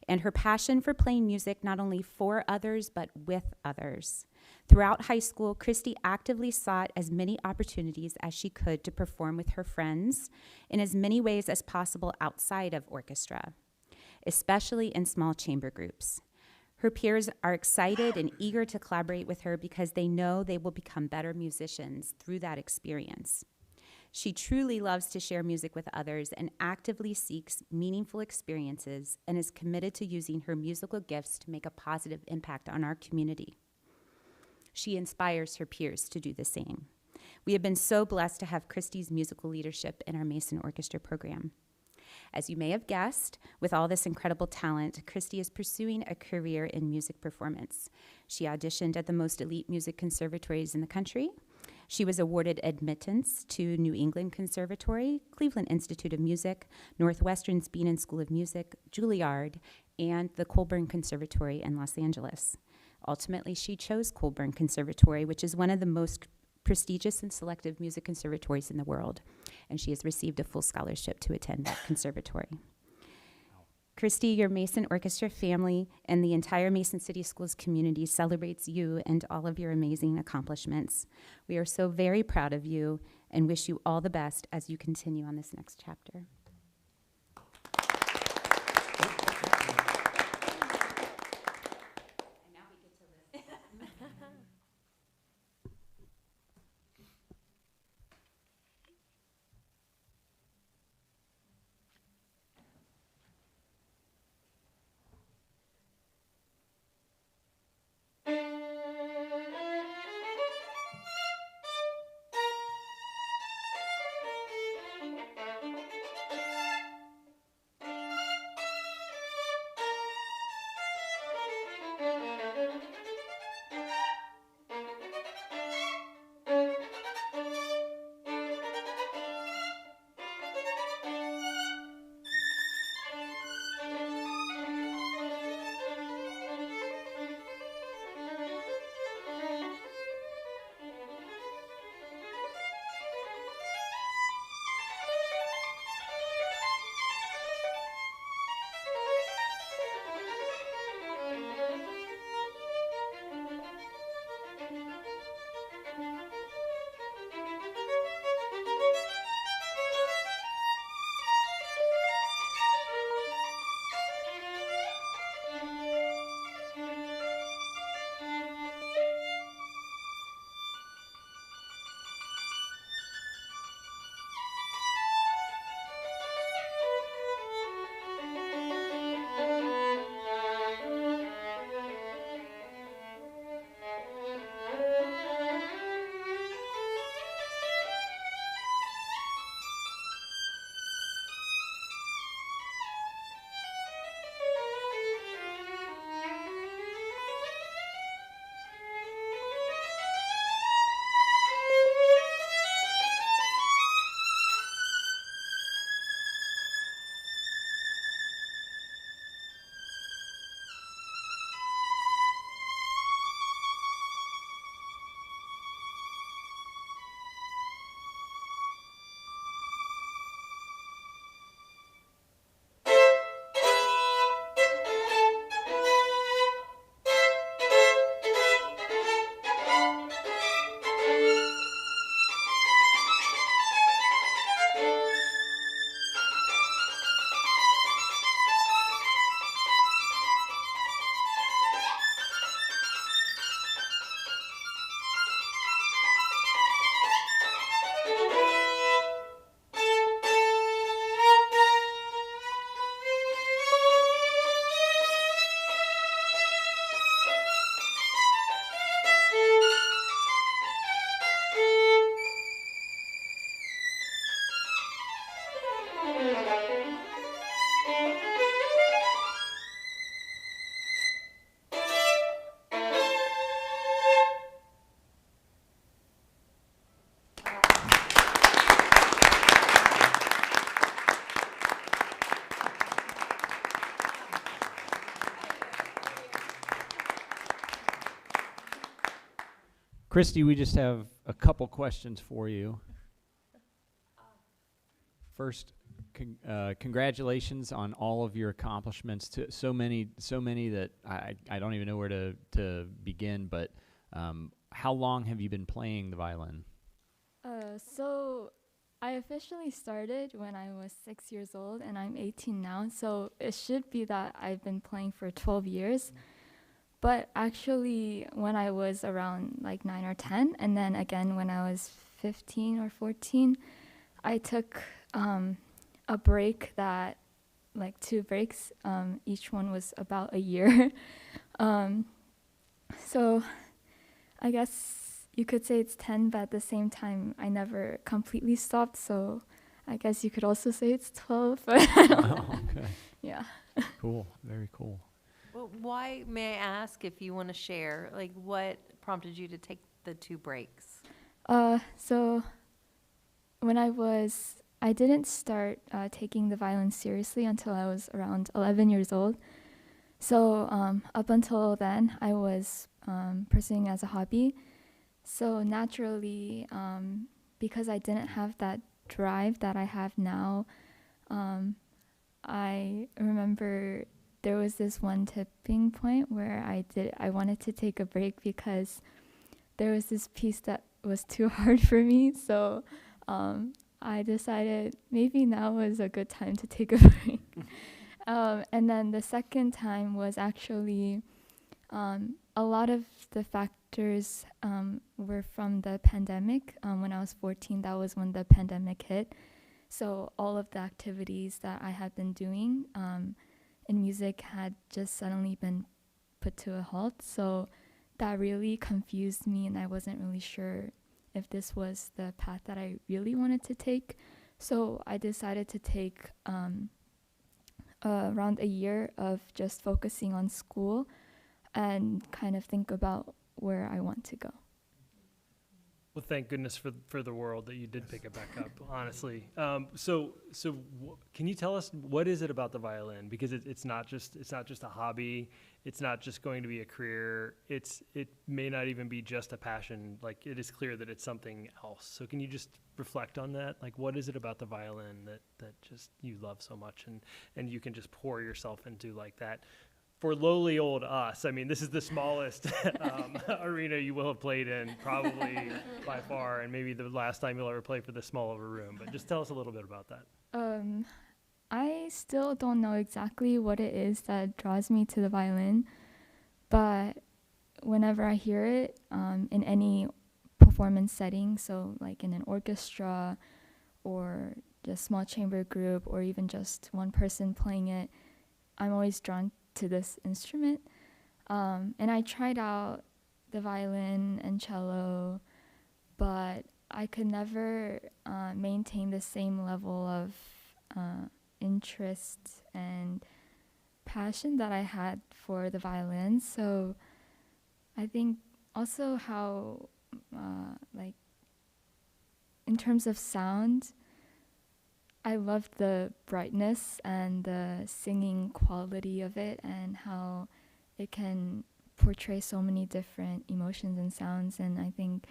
and her passion for playing music not only for others, but with others. Throughout high school, Christy actively sought as many opportunities as she could to perform with her friends in as many ways as possible outside of orchestra, especially in small chamber groups. Her peers are excited and eager to collaborate with her because they know they will become better musicians through that experience. She truly loves to share music with others and actively seeks meaningful experiences and is committed to using her musical gifts to make a positive impact on our community. She inspires her peers to do the same. We have been so blessed to have Christy's musical leadership in our Mason Orchestra program. As you may have guessed, with all this incredible talent, Christy is pursuing a career in music performance. She auditioned at the most elite music conservatories in the country. She was awarded admittance to New England Conservatory, Cleveland Institute of Music, Northwestern's Beaton School of Music, Juilliard, and the Colburn Conservatory in Los Angeles. Ultimately, she chose Colburn Conservatory, which is one of the most prestigious and selective music conservatories in the world, and she has received a full scholarship to attend that conservatory. Christy, your Mason Orchestra family and the entire Mason City Schools community celebrates you and all of your amazing accomplishments. We are so very proud of you and wish you all the best as you continue on this next chapter. Christy, we just have a couple questions for you. First, congratulations on all of your accomplishments. To so many that I don't even know where to begin. But how long have you been playing the violin? So I officially started when I was 6 years old, and I'm 18 now. So it should be that I've been playing for 12 years. But actually, when I was around like 9 or 10, and then again when I was 15 or 14, I took a break that, like 2 breaks, each one was about a year. So I guess you could say it's 10, but at the same time, I never completely stopped. So I guess you could also say it's 12. But I don't know. Oh, okay. Yeah. Cool. Very cool. Well, why, may I ask if you want to share, like what prompted you to take the 2 breaks? So when I didn't start taking the violin seriously until I was around 11 years old. So up until then, I was pursuing as a hobby. So naturally, because I didn't have that drive that I have now, I remember there was this one tipping point where I wanted to take a break because there was this piece that was too hard for me. So I decided maybe now was a good time to take a break. And then the second time was actually a lot of the factors were from the pandemic. When I was 14, that was when the pandemic hit. So all of the activities that I had been doing in music had just suddenly been put to a halt. So that really confused me, and I wasn't really sure if this was the path that I really wanted to take. So I decided to take around a year of just focusing on school and kind of think about where I want to go. Well, thank goodness for the world that you did pick it back up, honestly. Can you tell us, what is it about the violin? Because it's not just a hobby. It's not just going to be a career. It may not even be just a passion. Like, it is clear that it's something else. So can you just reflect on that? Like, what is it about the violin that just you love so much and you can just pour yourself into like that? For lowly old us, I mean, this is the smallest arena you will have played in, probably by far, and maybe the last time you'll ever play for this small of a room. But just tell us a little bit about that. I still don't know exactly what it is that draws me to the violin, but whenever I hear it in any performance setting, so like in an orchestra or just small chamber group or even just one person playing it, I'm always drawn to this instrument. And I tried out the violin and cello, but I could never maintain the same level of interest and passion that I had for the violin. So I think also how like in terms of sound, I love the brightness and the singing quality of it and how it can portray so many different emotions and sounds. And I think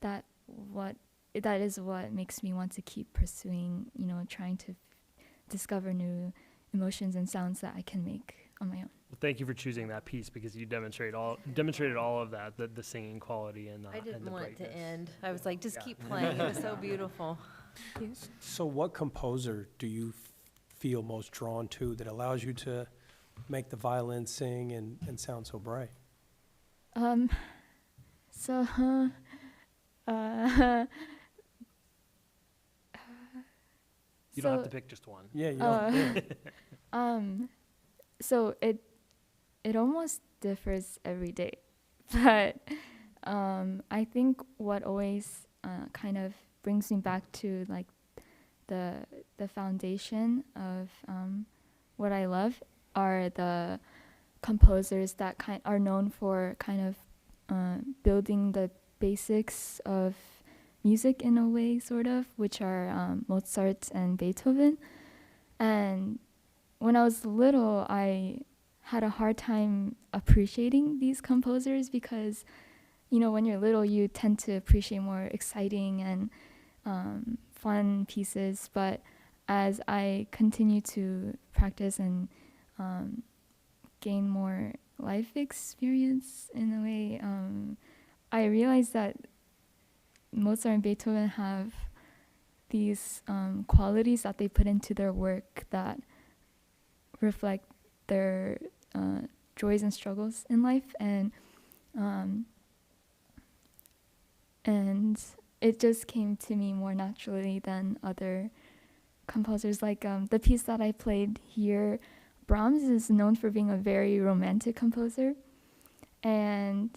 that is what makes me want to keep pursuing, trying to discover new emotions and sounds that I can make on my own. Well, thank you for choosing that piece, because you demonstrated all of that, the singing quality and the I didn't and the want it to brightness. end. I was like, just keep playing. It was so beautiful. So what composer do you feel most drawn to that allows you to make the violin sing and sound so bright? You don't have to pick just one. Yeah, you don't. So it almost differs every day, but I think what always kind of brings me back to like the foundation of what I love are the composers that are known for kind of building the basics of music in a way, sort of, which are Mozart and Beethoven. And when I was little, I had a hard time appreciating these composers because, when you're little, you tend to appreciate more exciting and fun pieces. But as I continue to practice and gain more life experience in a way, I realized that Mozart and Beethoven have these qualities that they put into their work that reflect their joys and struggles in life, and it just came to me more naturally than other composers. Like the piece that I played here, Brahms is known for being a very romantic composer, and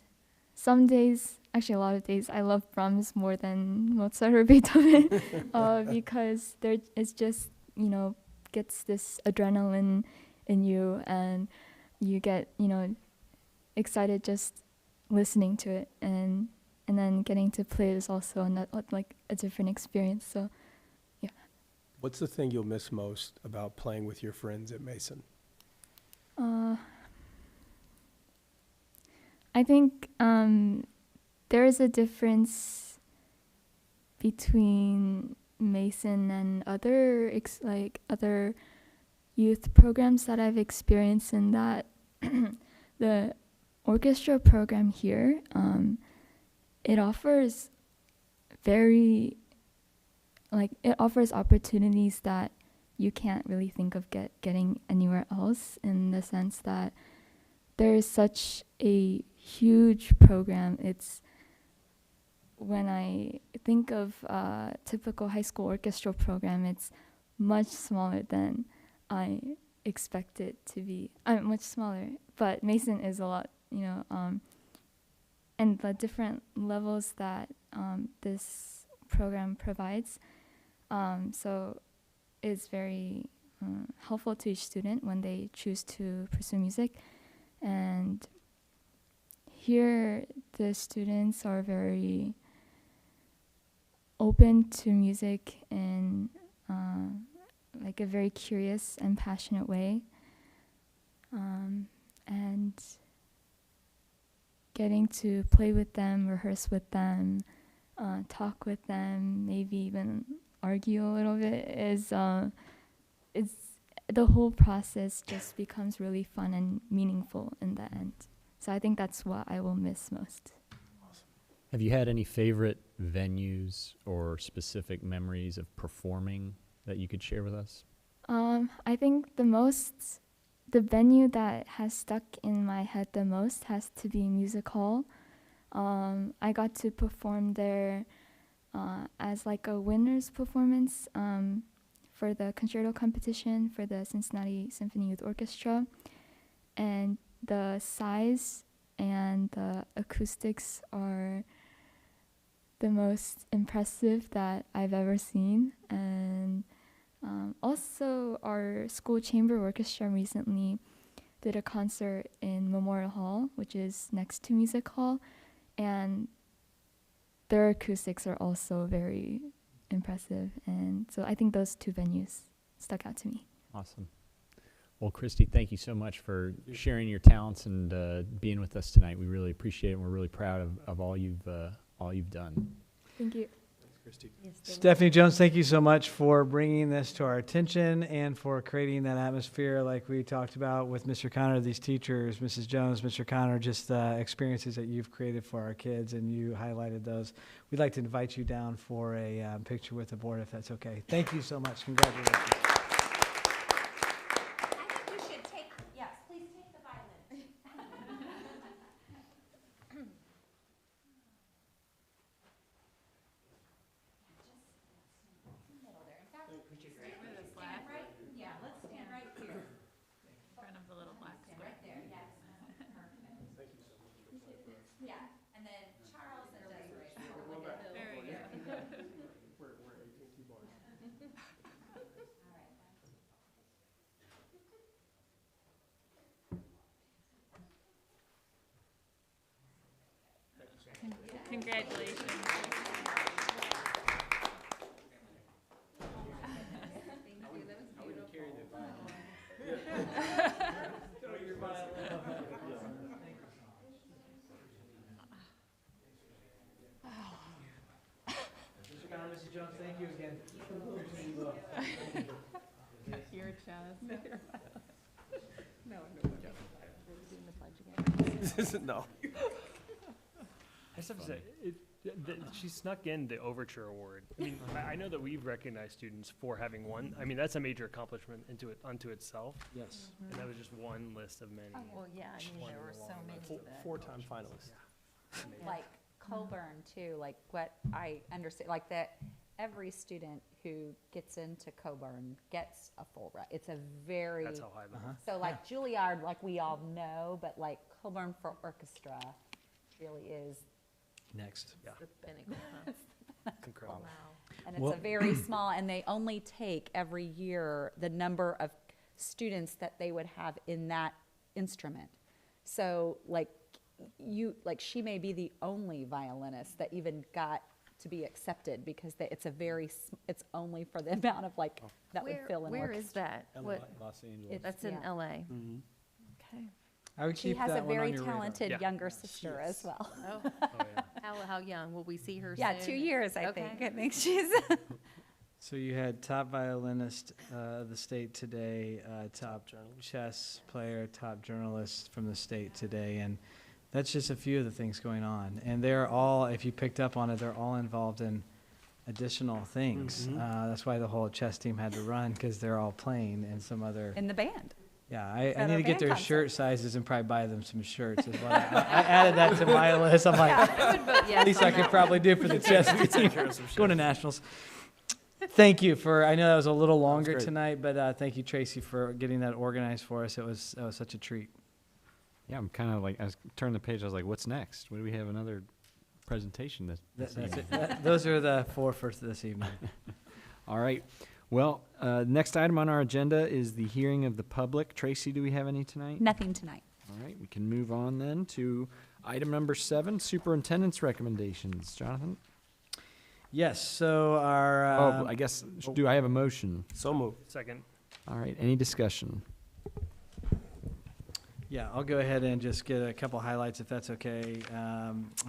some days, actually a lot of days, I love Brahms more than Mozart or Beethoven because it's just, you know, gets this adrenaline in you, and you get, you know, excited just listening to it, and then getting to play it is also like a different experience. So, yeah. What's the thing you'll miss most about playing with your friends at Mason? I think there is a difference between Mason and other other youth programs that I've experienced, in that the orchestra program here, it offers it offers opportunities that you can't really think of getting anywhere else, in the sense that there is such a huge program. When I think of a typical high school orchestral program, it's much smaller than I expect it to be. Much smaller, but Mason is a lot, you know, and the different levels that this program provides. So it's very helpful to each student when they choose to pursue music. And here, the students are very open to music in like a very curious and passionate way. And getting to play with them, rehearse with them, talk with them, maybe even argue a little bit it's the whole process just becomes really fun and meaningful in the end. So I think that's what I will miss most. Have you had any favorite venues or specific memories of performing that you could share with us? I think the venue that has stuck in my head the most has to be Music Hall. I got to perform there as like a winner's performance for the concerto competition for the Cincinnati Symphony Youth Orchestra. And the size and the acoustics are the most impressive that I've ever seen. And also our school chamber orchestra recently did a concert in Memorial Hall, which is next to Music Hall, and their acoustics are also very impressive. And so I think those two venues stuck out to me. Awesome. Well, Christy, thank you so much for sharing your talents and being with us tonight. We really appreciate it, and we're really proud of all you've done. Thank you. Thanks, Christy. Stephanie Jones, thank you so much for bringing this to our attention and for creating that atmosphere like we talked about with Mr. Connor, these teachers, Mrs. Jones, Mr. Connor, just the experiences that you've created for our kids, and you highlighted those. We'd like to invite you down for a picture with the board, if that's okay. Thank you so much. Congratulations. Congratulations. Mr. Connor, Mrs. Jones, thank you again. Your chest. No, No. I just have to say, She snuck in the Overture Award. I mean, I know that we've recognized students for having won. I mean, that's a major accomplishment unto itself. Yes. And that was just one list of many. Well, yeah, I mean, there were so many. that- Four-time finalist. Like Coburn too, like what I understand, like that every student who gets into Coburn gets a full ride. It's a very, That's how high the so like Juilliard, like we all know, but like Coburn for orchestra really is, Next. The pinnacle, huh? It's incredible. Wow. and it's a very small, and they only take every year the number of students that they would have in that instrument. So like she may be the only violinist that even got to be accepted because it's only for the amount of like that would fill in. Where is that? What? Los Angeles. That's in Yeah. LA. Mm-hmm. Okay. I would She keep has that a one on very your radar. talented Yeah. younger sister as well. Oh, Oh, yeah. how young? Will we see her Yeah, soon? 2 years, I Okay. think. I think she's. So you had top violinist of the state today, top chess player, top journalist from the state today, and that's just a few of the things going on. And they're all, if you picked up on it, they're all involved in additional things. That's why the whole chess team had to run, because they're all playing in some other. In the band. Yeah, I At need our to get band their concert. shirt sizes and probably buy them some shirts as well. I added that to my list. I'm like, I would vote yes at least on I could that. probably do for the chess team. Going to nationals. Thank you for, I know that was a little longer great. tonight, but thank you, Tracy, for getting that organized for us. That was such a treat. Yeah, I'm kind of like, I turned the page, I was like, what's next? What do we have another presentation this That's evening? it. Those are the four for this evening. All right. Well, next item on our agenda is the hearing of the public. Tracy, do we have any tonight? Nothing tonight. All right, we can move on then to item number 7, superintendent's recommendations. Jonathan? Yes, so our. Oh, I guess, do I have a motion? So moved. Second. All right, any discussion? Yeah, I'll go ahead and just get a couple highlights if that's okay.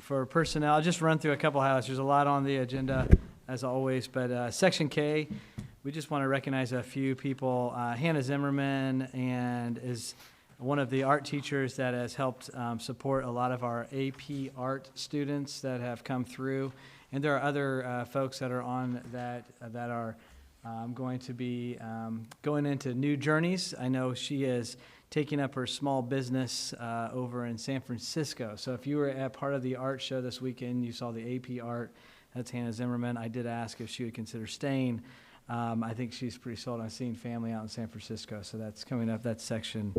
For personnel, I'll just run through a couple highlights. There's a lot on the agenda, as always, but Section K, we just want to recognize a few people. Hannah Zimmerman and is one of the art teachers that has helped support a lot of our AP art students that have come through. And there are other folks that are on that are going to be going into new journeys. I know she is taking up her small business over in San Francisco. So if you were at part of the art show this weekend, you saw the AP art. That's Hannah Zimmerman. I did ask if she would consider staying. I think she's pretty sold on seeing family out in San Francisco. So that's coming up. That's Section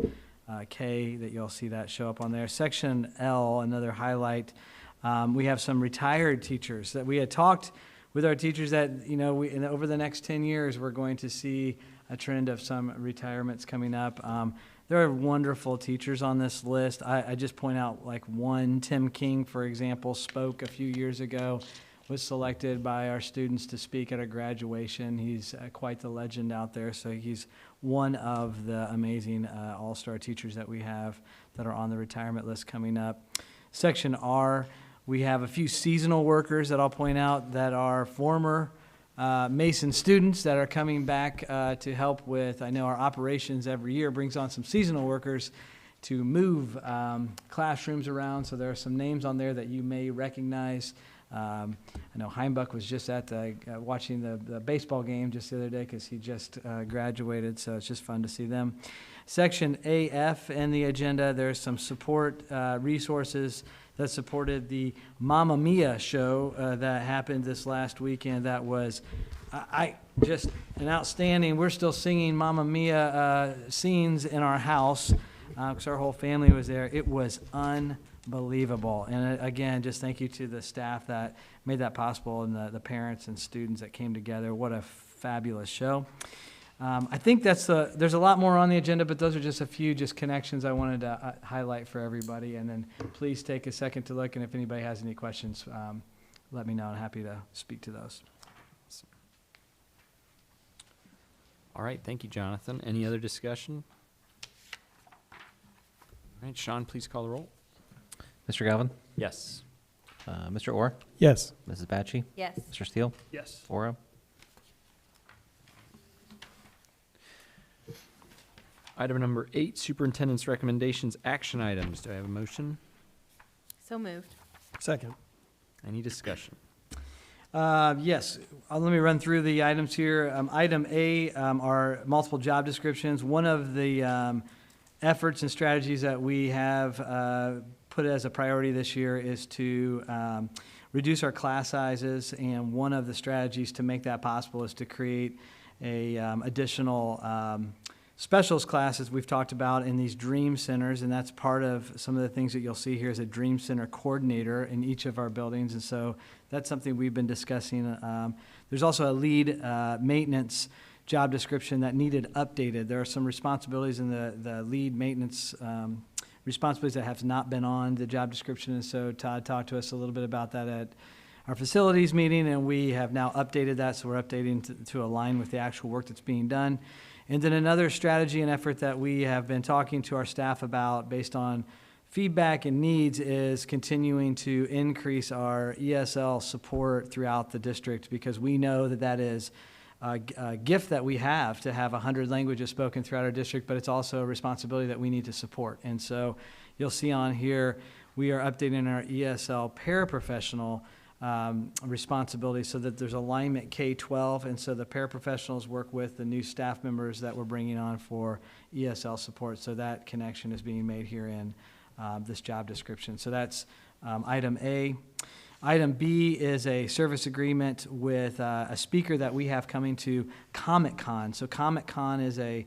K that you'll see that show up on there. Section L, another highlight. We have some retired teachers that we had talked with our teachers that, you know, over the next 10 years, we're going to see a trend of some retirements coming up. There are wonderful teachers on this list. I just point out like one, Tim King, for example, spoke a few years ago, was selected by our students to speak at a graduation. He's quite the legend out there, so he's one of the amazing all-star teachers that we have that are on the retirement list coming up. Section R, we have a few seasonal workers that I'll point out that are former Mason students that are coming back to help with, I know our operations every year brings on some seasonal workers to move classrooms around, so there are some names on there that you may recognize. I know Heimbach was just at watching the baseball game just the other day because he just graduated, so it's just fun to see them. Section AF in the agenda, there's some support resources that supported the Mamma Mia show that happened this last weekend. That was just an outstanding. We're still singing Mamma Mia scenes in our house because our whole family was there. It was unbelievable. And again, just thank you to the staff that made that possible and the parents and students that came together. What a fabulous show. I think there's a lot more on the agenda, but those are just a few connections I wanted to highlight for everybody. And then please take a second to look, and if anybody has any questions, let me know. I'm happy to speak to those. All right, thank you, Jonathan. Any other discussion? All right, Sean, please call the roll. Mr. Galvin? Yes. Mr. Orr? Yes. Mrs. Batchy? Yes. Mr. Steele? Yes. Ora? Item number 8, superintendent's recommendations, action items. Do I have a motion? So moved. Second. Any discussion? Yes, let me run through the items here. Item A are multiple job descriptions. One of the efforts and strategies that we have put as a priority this year is to reduce our class sizes, and one of the strategies to make that possible is to create a additional specialist classes we've talked about in these dream centers, and that's part of some of the things that you'll see here is a dream center coordinator in each of our buildings, and so that's something we've been discussing. There's also a lead maintenance job description that needed updated. There are some responsibilities in the lead maintenance responsibilities that have not been on the job description, and so Todd talked to us a little bit about that at our facilities meeting, and we have now updated that, so we're updating to align with the actual work that's being done. And then another strategy and effort that we have been talking to our staff about based on feedback and needs is continuing to increase our ESL support throughout the district, because we know that that is a gift that we have to have 100 languages spoken throughout our district, but it's also a responsibility that we need to support. And so you'll see on here, we are updating our ESL paraprofessional responsibility so that there's alignment K-12, and so the paraprofessionals work with the new staff members that we're bringing on for ESL support. So that connection is being made here in this job description. So that's item A. Item B is a service agreement with a speaker that we have coming to Comic-Con. So Comic-Con is a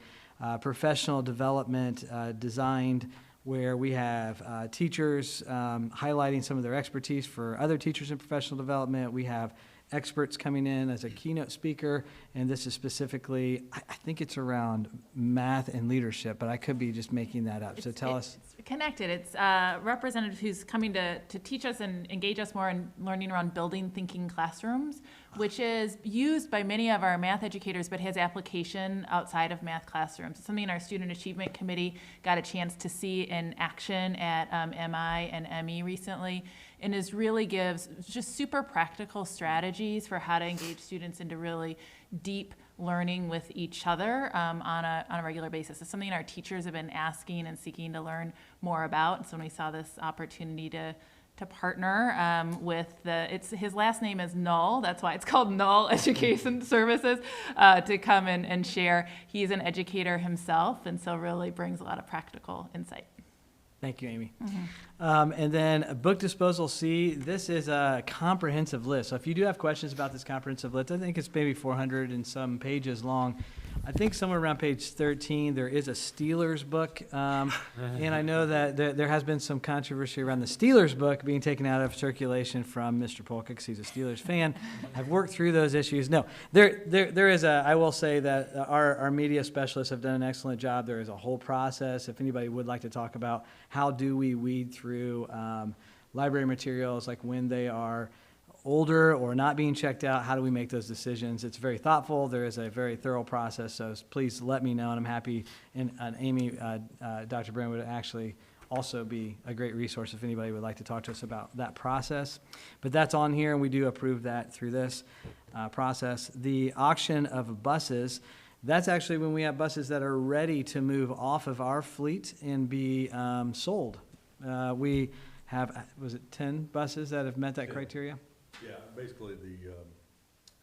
professional development designed where we have teachers highlighting some of their expertise for other teachers in professional development. We have experts coming in as a keynote speaker, and this is specifically, I think it's around math and leadership, but I could be just making that up. So tell us. It's connected. It's a representative who's coming to teach us and engage us more in learning around building thinking classrooms, which is used by many of our math educators, but has application outside of math classrooms. It's something our Student Achievement Committee got a chance to see in action at MI and ME recently, and really gives just super practical strategies for how to engage students into really deep learning with each other on a regular basis. It's something our teachers have been asking and seeking to learn more about. So when we saw this opportunity to partner with his last name is Null, that's why it's called Null Education Services, to come and share. He's an educator himself, and so really brings a lot of practical insight. Thank you, Amy. Mm-hmm. And then book disposal C, this is a comprehensive list. So if you do have questions about this comprehensive list, I think it's maybe 400 and some pages long. I think somewhere around page 13, there is a Steelers book. And I know that there has been some controversy around the Steelers book being taken out of circulation from Mr. Polka, because he's a Steelers fan. I've worked through those issues. No, there is I will say that our media specialists have done an excellent job. There is a whole process. If anybody would like to talk about how do we weed through library materials, like when they are older or not being checked out, how do we make those decisions? It's very thoughtful. There is a very thorough process, so please let me know, and I'm happy. And Amy, Dr. Brand would actually also be a great resource if anybody would like to talk to us about that process. But that's on here, and we do approve that through this process. The auction of buses, that's actually when we have buses that are ready to move off of our fleet and be sold. We have, was it 10 buses that have met that criteria? Yeah, basically the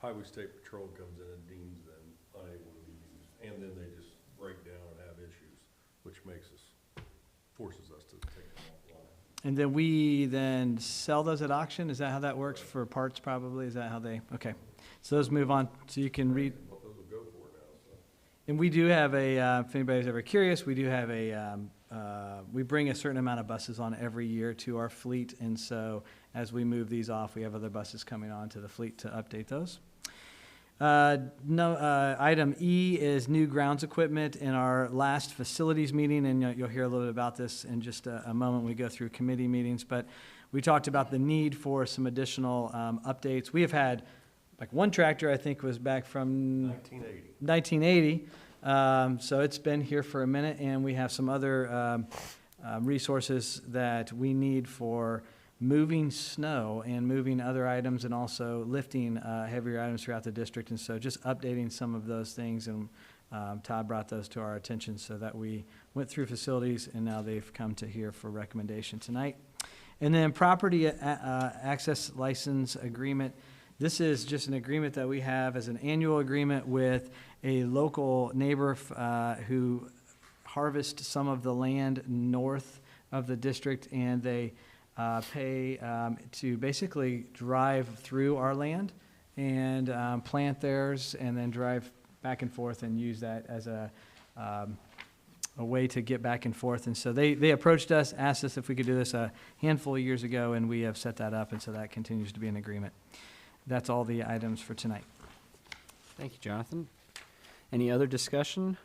Highway State Patrol comes in and deems them unable to be used, and then they just break down and have issues, which forces us to take them offline. And then we then sell those at auction? Is that how that works for parts probably? Is that how they, okay. So those move on, so you can read. What those will go for now, so. And we do have if anybody's ever curious, we do have we bring a certain amount of buses on every year to our fleet, and so as we move these off, we have other buses coming on to the fleet to update those. Item E is new grounds equipment. In our last facilities meeting, and you'll hear a little bit about this in just a moment when we go through committee meetings, but we talked about the need for some additional updates. We have had, like, one tractor I think was back from 1980. So it's been here for a minute, and we have some other resources that we need for moving snow and moving other items, and also lifting heavier items throughout the district. And so just updating some of those things, and Todd brought those to our attention so that we went through facilities, and now they've come to here for recommendation tonight. And then property access license agreement. This is just an agreement that we have as an annual agreement with a local neighbor who harvest some of the land north of the district, and they pay to basically drive through our land and plant theirs, and then drive back and forth and use that as a way to get back and forth. And so they approached us, asked us if we could do this a handful of years ago, and we have set that up, and so that continues to be an agreement. That's all the items for tonight. Thank you, Jonathan. Any other discussion?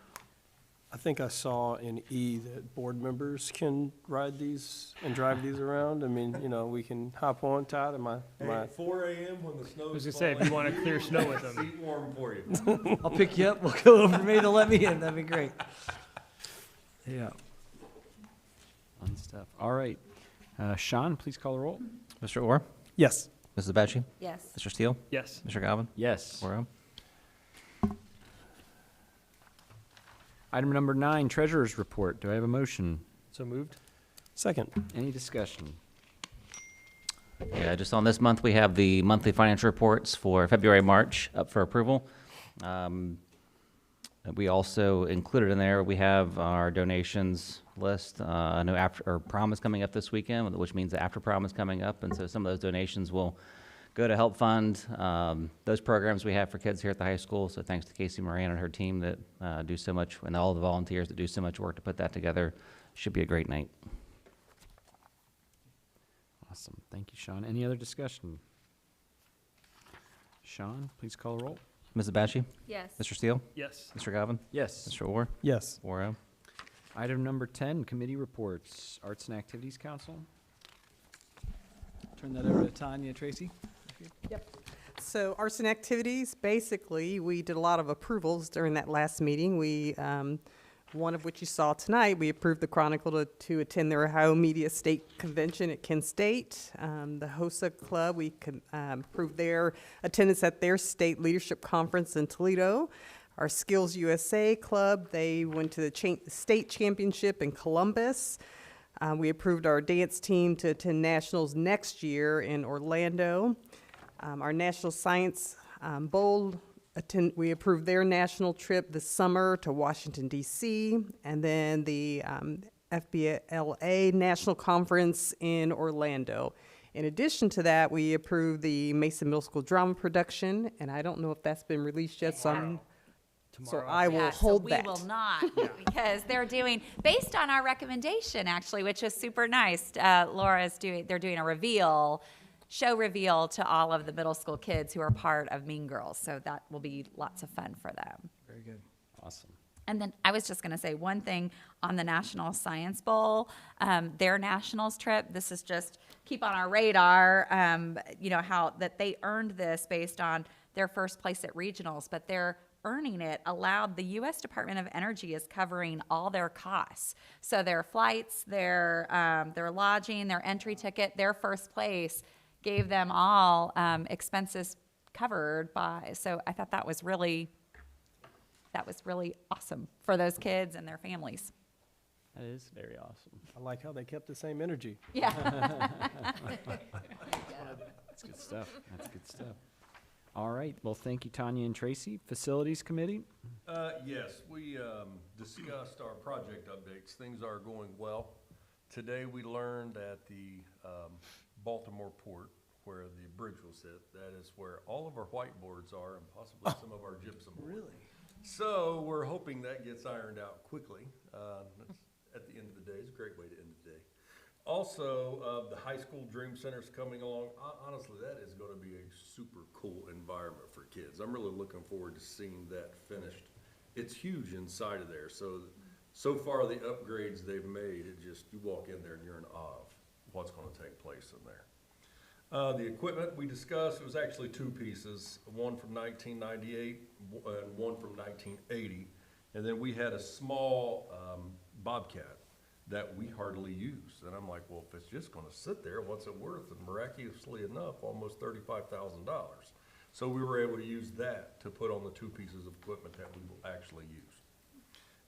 I think I saw in E that board members can ride these and drive these around. I mean, you know, we can hop on, Todd, am I? At 4 a.m. when the snow's I was gonna say, if you want to clear snow with them. Seat warm for you. I'll pick you up, we'll go over, maybe they'll let me in, that'd be great. Yeah. Fun stuff. All right. Sean, please call the roll. Mr. Orr? Yes. Mrs. Abachi? Yes. Mr. Steele? Yes. Mr. Galvin? Yes. Oro? Item number 9, Treasurer's Report. Do I have a motion? So moved. Second. Any discussion? Yeah, just on this month, we have the monthly financial reports for February, March up for approval. We also included in there, we have our donations list. I know prom is coming up this weekend, which means the after prom is coming up, and so some of those donations will go to help fund those programs we have for kids here at the high school. So thanks to Casey Moran and her team that do so much, and all the volunteers that do so much work to put that together. Should be a great night. Awesome. Thank you, Sean. Any other discussion? Sean, please call the roll. Mrs. Abachi? Yes. Mr. Steele? Yes. Mr. Galvin? Yes. Mr. Orr? Yes. Oro? Item number 10, Committee Reports. Arts and Activities Council. Turn that over to Tanya Tracy. Yep. So arts and activities, basically, we did a lot of approvals during that last meeting. We, one of which you saw tonight, we approved the Chronicle to attend their Ohio Media State Convention at Kent State. The HOSA Club, we approved their attendance at their state leadership conference in Toledo. Our Skills USA Club, they went to the state championship in Columbus. We approved our dance team to attend nationals next year in Orlando. Our National Science Bowl, we approved their national trip this summer to Washington, D.C., and then the FBLA National Conference in Orlando. In addition to that, we approved the Mason Middle School drama production, and I don't know if that's been released yet, so I will hold that. We will not, because they're doing, based on our recommendation, actually, which is super nice. They're doing a show reveal to all of the middle school kids who are part of Mean Girls. So that will be lots of fun for them. Very good. Awesome. And then I was just going to say one thing on the National Science Bowl, their nationals trip. This is just keep on our radar, how that they earned this based on their first place at regionals, but their earning it allowed the U.S. Department of Energy is covering all their costs. So their flights, their lodging, their entry ticket, their first place gave them all expenses covered by. So I thought that was really awesome for those kids and their families. That is very awesome. I like how they kept the same energy. Yeah. That's good stuff. That's good stuff. All right. Well, thank you, Tanya and Tracy. Facilities Committee? Yes, we discussed our project updates. Things are going well. Today we learned at the Baltimore port where the bridge will sit, that is where all of our whiteboards are and possibly some of our gypsum board. Really? So we're hoping that gets ironed out quickly. At the end of the day, it's a great way to end the day. Also, the high school dream center's coming along. Honestly, that is going to be a super cool environment for kids. I'm really looking forward to seeing that finished. It's huge inside of there. So far the upgrades they've made, you walk in there and you're in awe of what's going to take place in there. The equipment we discussed, it was actually two pieces, one from 1998 and one from 1980. And then we had a small Bobcat that we hardly use. And I'm like, well, if it's just going to sit there, what's it worth? And miraculously enough, almost $35,000. So we were able to use that to put on the two pieces of equipment that we will actually use.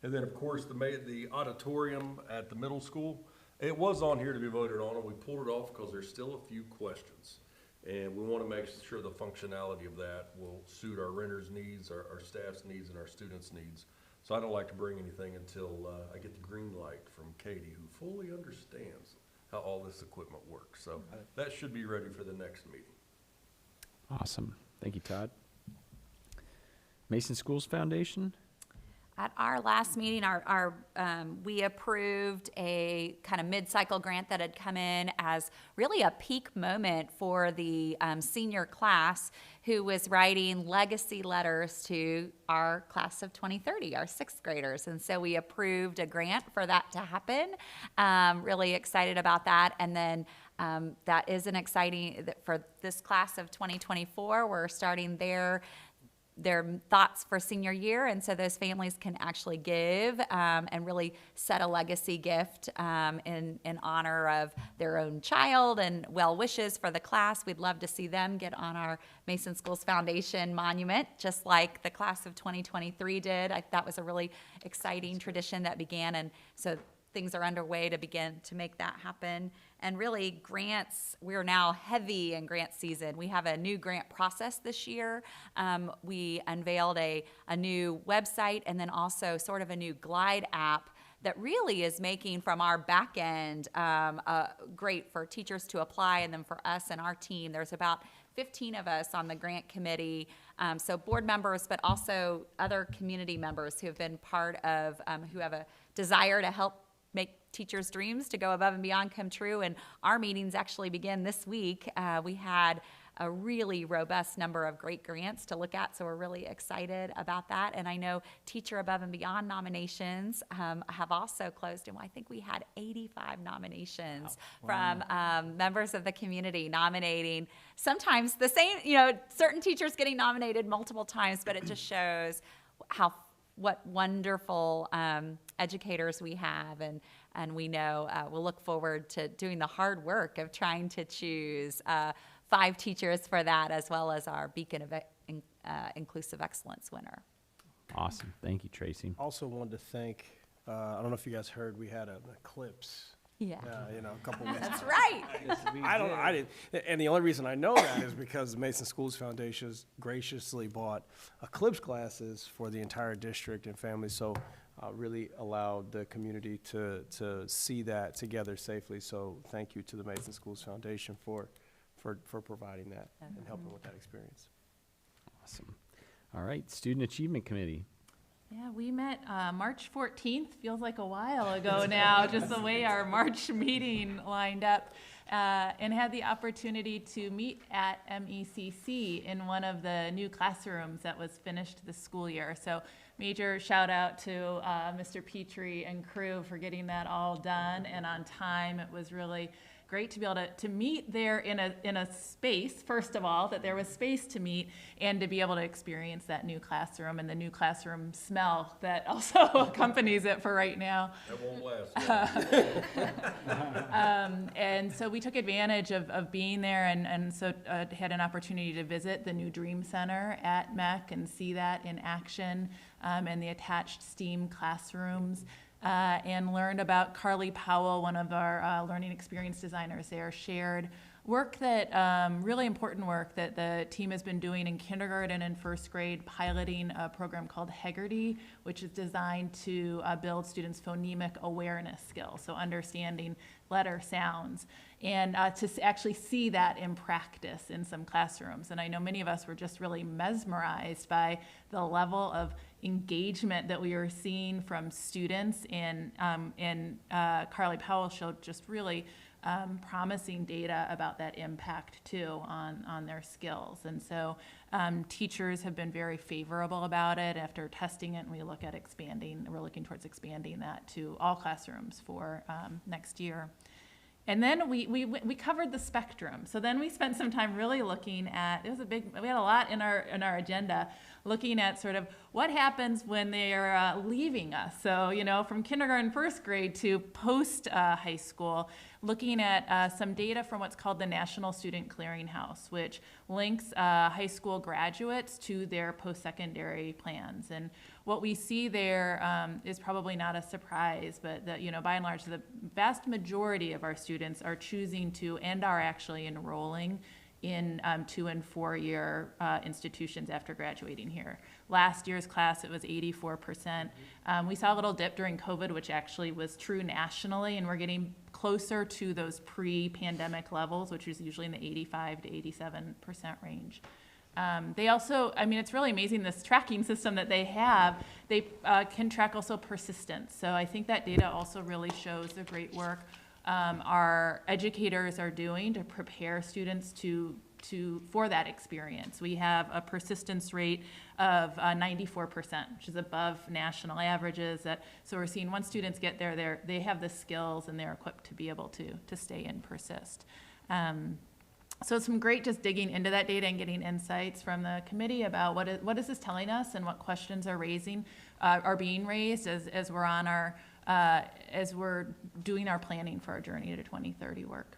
And then, of course, the auditorium at the middle school, It was on here to be voted on, and we pulled it off because there's still a few questions. And we want to make sure the functionality of that will suit our renters' needs, our staff's needs, and our students' needs. So I don't like to bring anything until I get the green light from Katie, who fully understands how all this equipment works. So that should be ready for the next meeting. Awesome. Thank you, Todd. Mason Schools Foundation? At our last meeting, we approved a kind of mid-cycle grant that had come in as really a peak moment for the senior class who was writing legacy letters to our class of 2030, our sixth graders. And so we approved a grant for that to happen. Really excited about that. And then that is an exciting, for this class of 2024, we're starting their thoughts for senior year, and so those families can actually give and really set a legacy gift in honor of their own child and well wishes for the class. We'd love to see them get on our Mason Schools Foundation monument, just like the class of 2023 did. That was a really exciting tradition that began, and so things are underway to begin to make that happen. And really, grants, we're now heavy in grant season. We have a new grant process this year. We unveiled a new website and then also sort of a new Glide app that really is making from our back end great for teachers to apply, and then for us and our team. There's about 15 of us on the grant committee, so board members, but also other community members who have been part of, who have a desire to help make teachers' dreams to go above and beyond come true. And our meetings actually begin this week. We had a really robust number of great grants to look at, so we're really excited about that. And I know Teacher Above and Beyond nominations have also closed, and I think we had 85 nominations from members of the community nominating. Sometimes the same, certain teachers getting nominated multiple times, but it just shows what wonderful educators we have, and we know we'll look forward to doing the hard work of trying to choose 5 teachers for that, as well as our Beacon of Inclusive Excellence winner. Awesome. Thank you, Tracy. Also wanted to thank, I don't know if you guys heard, we had an eclipse. Yeah. A couple weeks That's ago. right. I didn't, and the only reason I know that is because the Mason Schools Foundation graciously bought eclipse glasses for the entire district and families, so really allowed the community to see that together safely. So thank you to the Mason Schools Foundation for providing that and helping with that experience. Awesome. All right, Student Achievement Committee. Yeah, we met March 14th, feels like a while ago now, just the way our March meeting lined up, and had the opportunity to meet at MECC in one of the new classrooms that was finished this school year. So major shout out to Mr. Petrie and crew for getting that all done and on time. It was really great to be able to meet there in a space, first of all, that there was space to meet, and to be able to experience that new classroom and the new classroom smell that also accompanies it for right now. That won't last. And so we took advantage of being there, and so had an opportunity to visit the new Dream Center at MEC and see that in action, and the attached STEAM classrooms. And learned about Carly Powell, one of our learning experience designers there, shared work that, really important work that the team has been doing in kindergarten and first grade, piloting a program called Heggerty, which is designed to build students' phonemic awareness skills, so understanding letter sounds, and to actually see that in practice in some classrooms. And I know many of us were just really mesmerized by the level of engagement that we were seeing from students, and Carly Powell showed just really promising data about that impact too on their skills. And so teachers have been very favorable about it after testing it, and we're looking towards expanding that to all classrooms for next year. And then we covered the spectrum. So then we spent some time really looking at, we had a lot in our agenda, looking at sort of what happens when they're leaving us. So, from kindergarten, first grade to post high school, looking at some data from what's called the National Student Clearinghouse, which links high school graduates to their post-secondary plans. And what we see there is probably not a surprise, but that, by and large, the vast majority of our students are choosing to and are actually enrolling in 2 and 4 year institutions after graduating here. Last year's class, it was 84%. We saw a little dip during COVID, which actually was true nationally, and we're getting closer to those pre-pandemic levels, which is usually in the 85 to 87% range. They also, it's really amazing, this tracking system that they have, they can track also persistence. So I think that data also really shows the great work our educators are doing to prepare students for that experience. We have a persistence rate of 94%, which is above national averages. So we're seeing once students get there, they have the skills and they're equipped to be able to stay and persist. So some great just digging into that data and getting insights from the committee about what is this telling us and what questions are being raised as we're on our as we're doing our planning for our Journey to 2030 work.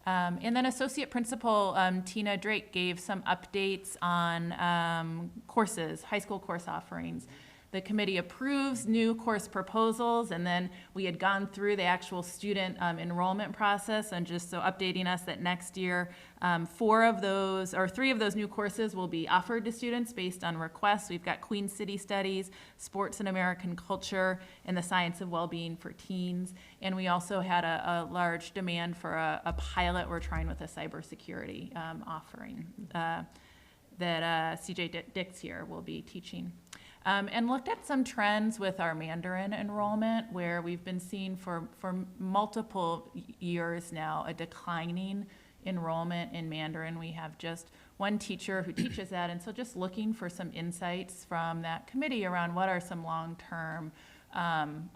And then Associate Principal Tina Drake gave some updates on courses, high school course offerings. The committee approves new course proposals, and then we had gone through the actual student enrollment process, and just so updating us that next year, 3 of those new courses will be offered to students based on requests. We've got Queen City Studies, Sports and American Culture, and the Science of Wellbeing for Teens. And we also had a large demand for a pilot we're trying with a cybersecurity offering that CJ Dix here will be teaching. And looked at some trends with our Mandarin enrollment, where we've been seeing for multiple years now a declining enrollment in Mandarin. We have just one teacher who teaches that, and so just looking for some insights from that committee around what are some long-term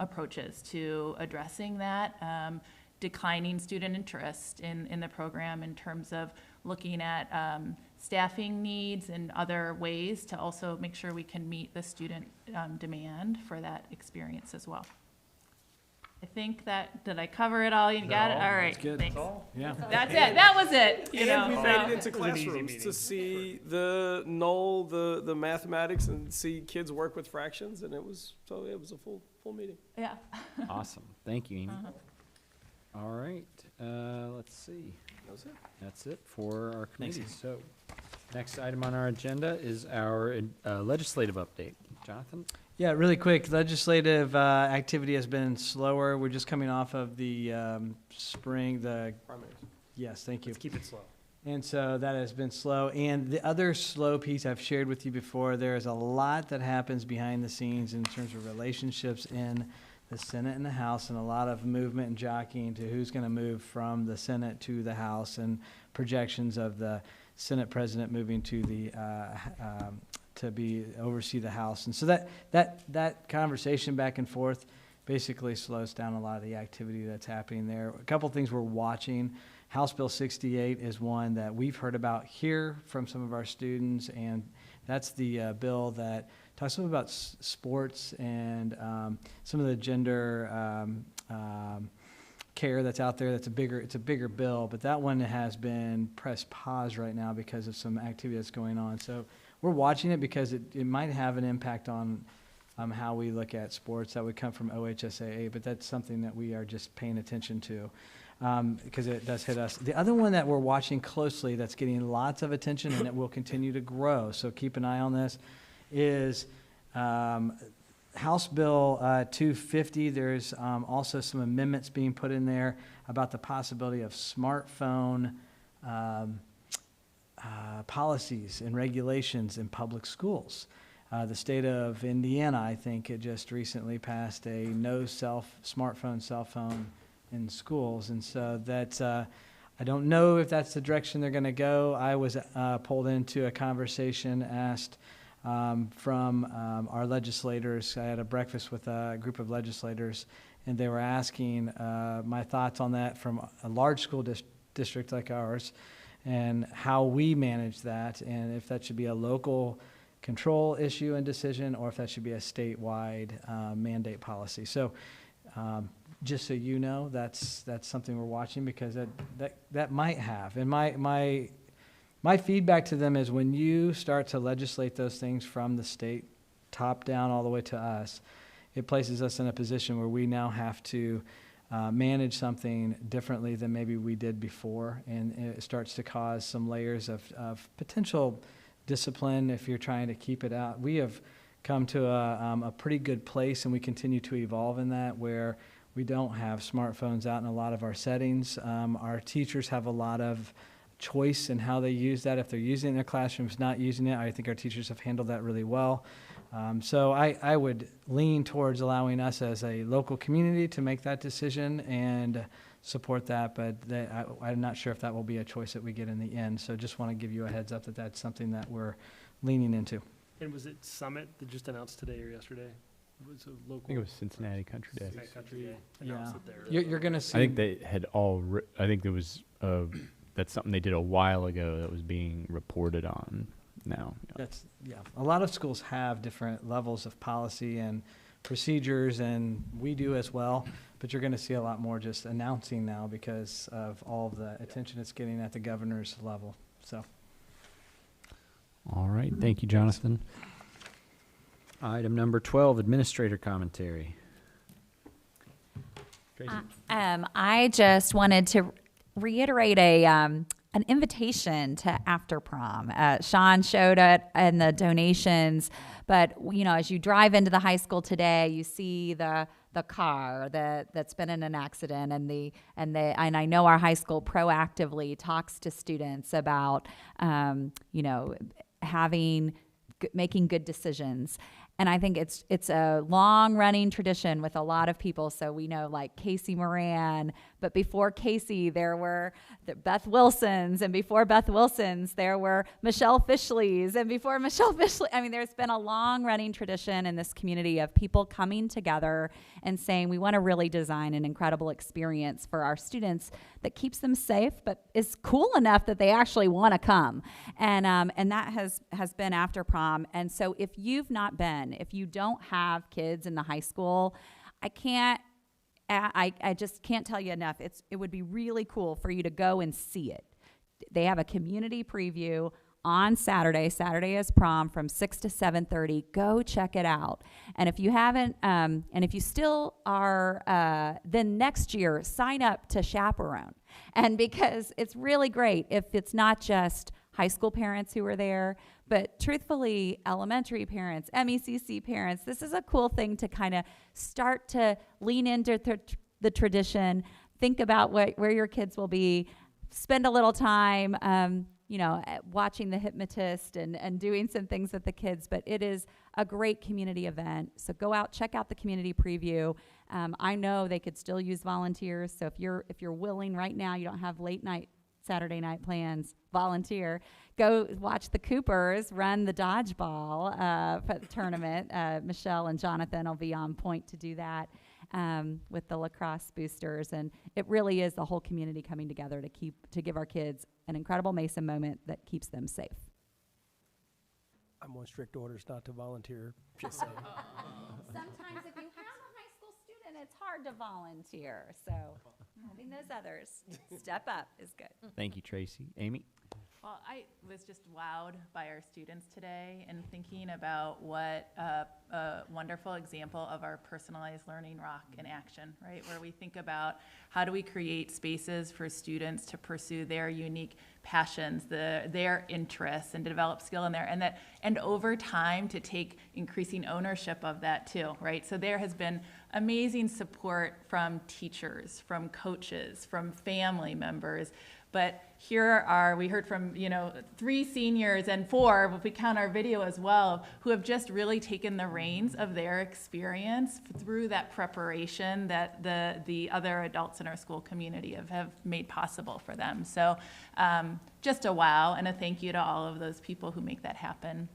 approaches to addressing that declining student interest in the program, in terms of looking at staffing needs and other ways to also make sure we can meet the student demand for that experience as well. I think did I cover it all? You got it? All right, That's good. thanks. Yeah. That's it, that was it. And we made it into It was an easy classrooms meeting. to see the mathematics and see kids work with fractions, and it was a full meeting. Yeah. Awesome. Thank you, Amy. All right, let's see. That was it. That's it for our Thanks, committee. So, next item on our agenda is our legislative update. Jonathan? Yeah, really quick. Legislative activity has been slower. We're just coming off of the spring. Primaries. Yes, thank you. Let's keep it slow. And so that has been slow. And the other slow piece I've shared with you before, there is a lot that happens behind the scenes in terms of relationships in the Senate and the House, and a lot of movement and jockeying to who's going to move from the Senate to the House, and projections of the Senate president moving to the oversee the House. And so that conversation back and forth basically slows down a lot of the activity that's happening there. A couple things we're watching. House Bill 68 is one that we've heard about here from some of our students, and that's the bill that talks a little about sports and some of the gender care that's out there. It's a bigger bill, but that one has been pressed pause right now because of some activity that's going on. So we're watching it because it might have an impact on how we look at sports. That would come from OHSAA, but that's something that we are just paying attention to because it does hit us. The other one that we're watching closely that's getting lots of attention, and it will continue to grow, so keep an eye on this, is House Bill 250. There's also some amendments being put in there about the possibility of smartphone policies and regulations in public schools. The state of Indiana, I think, it just recently passed a no smartphone, cell phone in schools. And so that's, I don't know if that's the direction they're going to go. I was pulled into a conversation, asked from our legislators. I had a breakfast with a group of legislators, and they were asking my thoughts on that from a large school district like ours, and how we manage that, and if that should be a local control issue and decision, or if that should be a statewide mandate policy. So just so you know, that's something we're watching, because that might have. And my feedback to them is, when you start to legislate those things from the state top down all the way to us, it places us in a position where we now have to manage something differently than maybe we did before, and it starts to cause some layers of potential discipline if you're trying to keep it out. We have come to a pretty good place, and we continue to evolve in that, where we don't have smartphones out in a lot of our settings. Our teachers have a lot of choice in how they use that. If they're using it in their classrooms, not using it, I think our teachers have handled that really well. So I would lean towards allowing us as a local community to make that decision and support that, but I'm not sure if that will be a choice that we get in the end. So just want to give you a heads up that that's something that we're leaning into. And was it Summit that just announced today or yesterday? Was it local? I think it was Cincinnati Country Day. Cincinnati Country Day Yeah. announced it there. You're going to see. I think they had I think there was, that's something they did a while ago that was being reported on now. Yeah. A lot of schools have different levels of policy and procedures, and we do as well, but you're going to see a lot more just announcing now because of all of the attention it's getting at the governor's level. So. All right, thank you, Jonathan. Item number 12, administrator commentary. Tracy. I just wanted to reiterate an invitation to after prom. Sean showed it in the donations, but as you drive into the high school today, you see the car that's been in an accident, and I know our high school proactively talks to students about making good decisions. And I think it's a long-running tradition with a lot of people. So we know like Casey Moran, but before Casey, there were the Beth Wilsons, and before Beth Wilsons, there were Michelle Fishleys, and before Michelle Fishley, there's been a long-running tradition in this community of people coming together and saying we want to really design an incredible experience for our students that keeps them safe, but is cool enough that they actually want to come. And that has been after prom. And so if you've not been, if you don't have kids in the high school, I just can't tell you enough. It would be really cool for you to go and see it. They have a community preview on Saturday. Saturday is prom from 6 to 7:30. Go check it out. And if you haven't, and if you still are, then next year sign up to chaperone. And because it's really great if it's not just high school parents who are there, but truthfully, elementary parents, MECC parents, this is a cool thing to kind of start to lean into the tradition, think about where your kids will be, spend a little time, watching the hypnotist and doing some things with the kids. But it is a great community event. So go out, check out the community preview. I know they could still use volunteers. So if you're willing right now, you don't have late night Saturday night plans, volunteer. Go watch the Coopers run the dodgeball tournament. Michelle and Jonathan will be on point to do that with the lacrosse boosters. And it really is the whole community coming together to give our kids an incredible Mason moment that keeps them safe. I'm on strict orders not to volunteer, just saying. Sometimes if you have a high school student, it's hard to volunteer. So having those others step up is good. Thank you, Tracy. Amy? Well, I was just wowed by our students today and thinking about what a wonderful example of our personalized learning rock in action, right? Where we think about how do we create spaces for students to pursue their unique passions, their interests, and to develop skill in there, and over time to take increasing ownership of that too, right? So there has been amazing support from teachers, from coaches, from family members. But we heard from 3 seniors and 4, if we count our video as well, who have just really taken the reins of their experience through that preparation that the other adults in our school community have made possible for them. So just a wow and a thank you to all of those people who make that happen.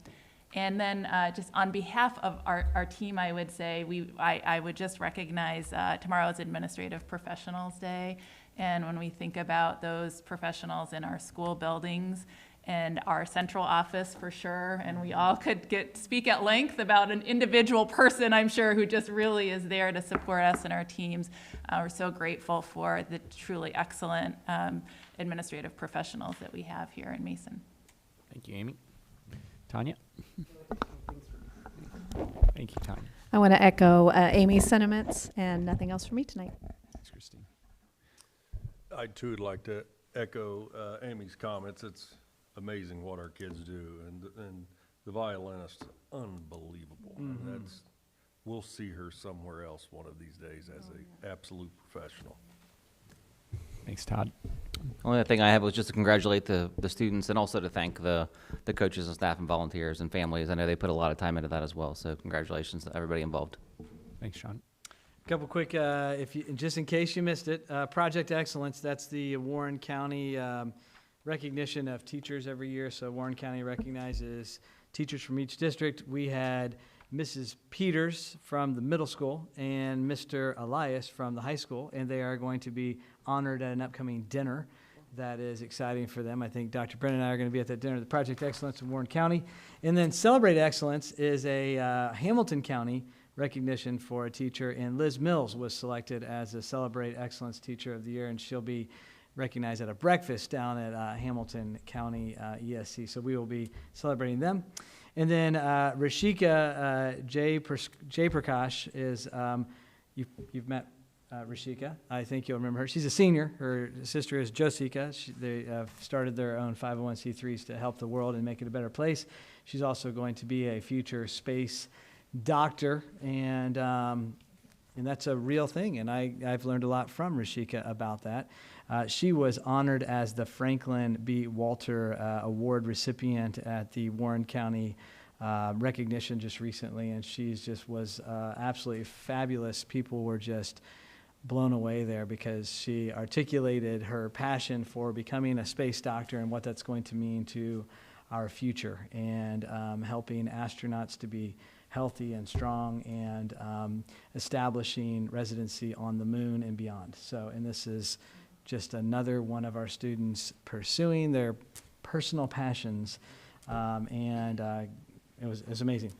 And then just on behalf of our team, I would say I would just recognize tomorrow's Administrative Professionals Day. And when we think about those professionals in our school buildings and our central office for sure, and we all could speak at length about an individual person, I'm sure, who just really is there to support us and our teams. We're so grateful for the truly excellent administrative professionals that we have here in Mason. Thank you, Amy. Tanya? Thank you, Tanya. I want to echo Amy's sentiments, and nothing else for me tonight. Thanks, Christine. I too would like to echo Amy's comments. It's amazing what our kids do, and the violinist, unbelievable. And we'll see her somewhere else one of these days as a absolute professional. Thanks, Todd. Only other thing I have was just to congratulate the students and also to thank the coaches and staff and volunteers and families. I know they put a lot of time into that as well, so congratulations to everybody involved. Thanks, Sean. A couple quick, just in case you missed it, Project Excellence, that's the Warren County recognition of teachers every year. So Warren County recognizes teachers from each district. We had Mrs. Peters from the middle school and Mr. Elias from the high school, and they are going to be honored at an upcoming dinner. That is exciting for them. I think Dr. Brennan and I are going to be at that dinner, the Project Excellence in Warren County. And then Celebrate Excellence is a Hamilton County recognition for a teacher, and Liz Mills was selected as a Celebrate Excellence Teacher of the Year, and she'll be recognized at a breakfast down at Hamilton County ESC. So we will be celebrating them. And then Rashika Jay Prakash is, you've met Rashika. I think you'll remember her. She's a senior. Her sister is Josika. They have started their own 501c3s to help the world and make it a better place. She's also going to be a future space doctor, and that's a real thing. And I've learned a lot from Rashika about that. She was honored as the Franklin B. Walter Award recipient at the Warren County recognition just recently, and she just was absolutely fabulous. People were just blown away there because she articulated her passion for becoming a space doctor and what that's going to mean to our future, and helping astronauts to be healthy and strong, and establishing residency on the moon and beyond. So, and this is just another one of our students pursuing their personal passions, and it was amazing.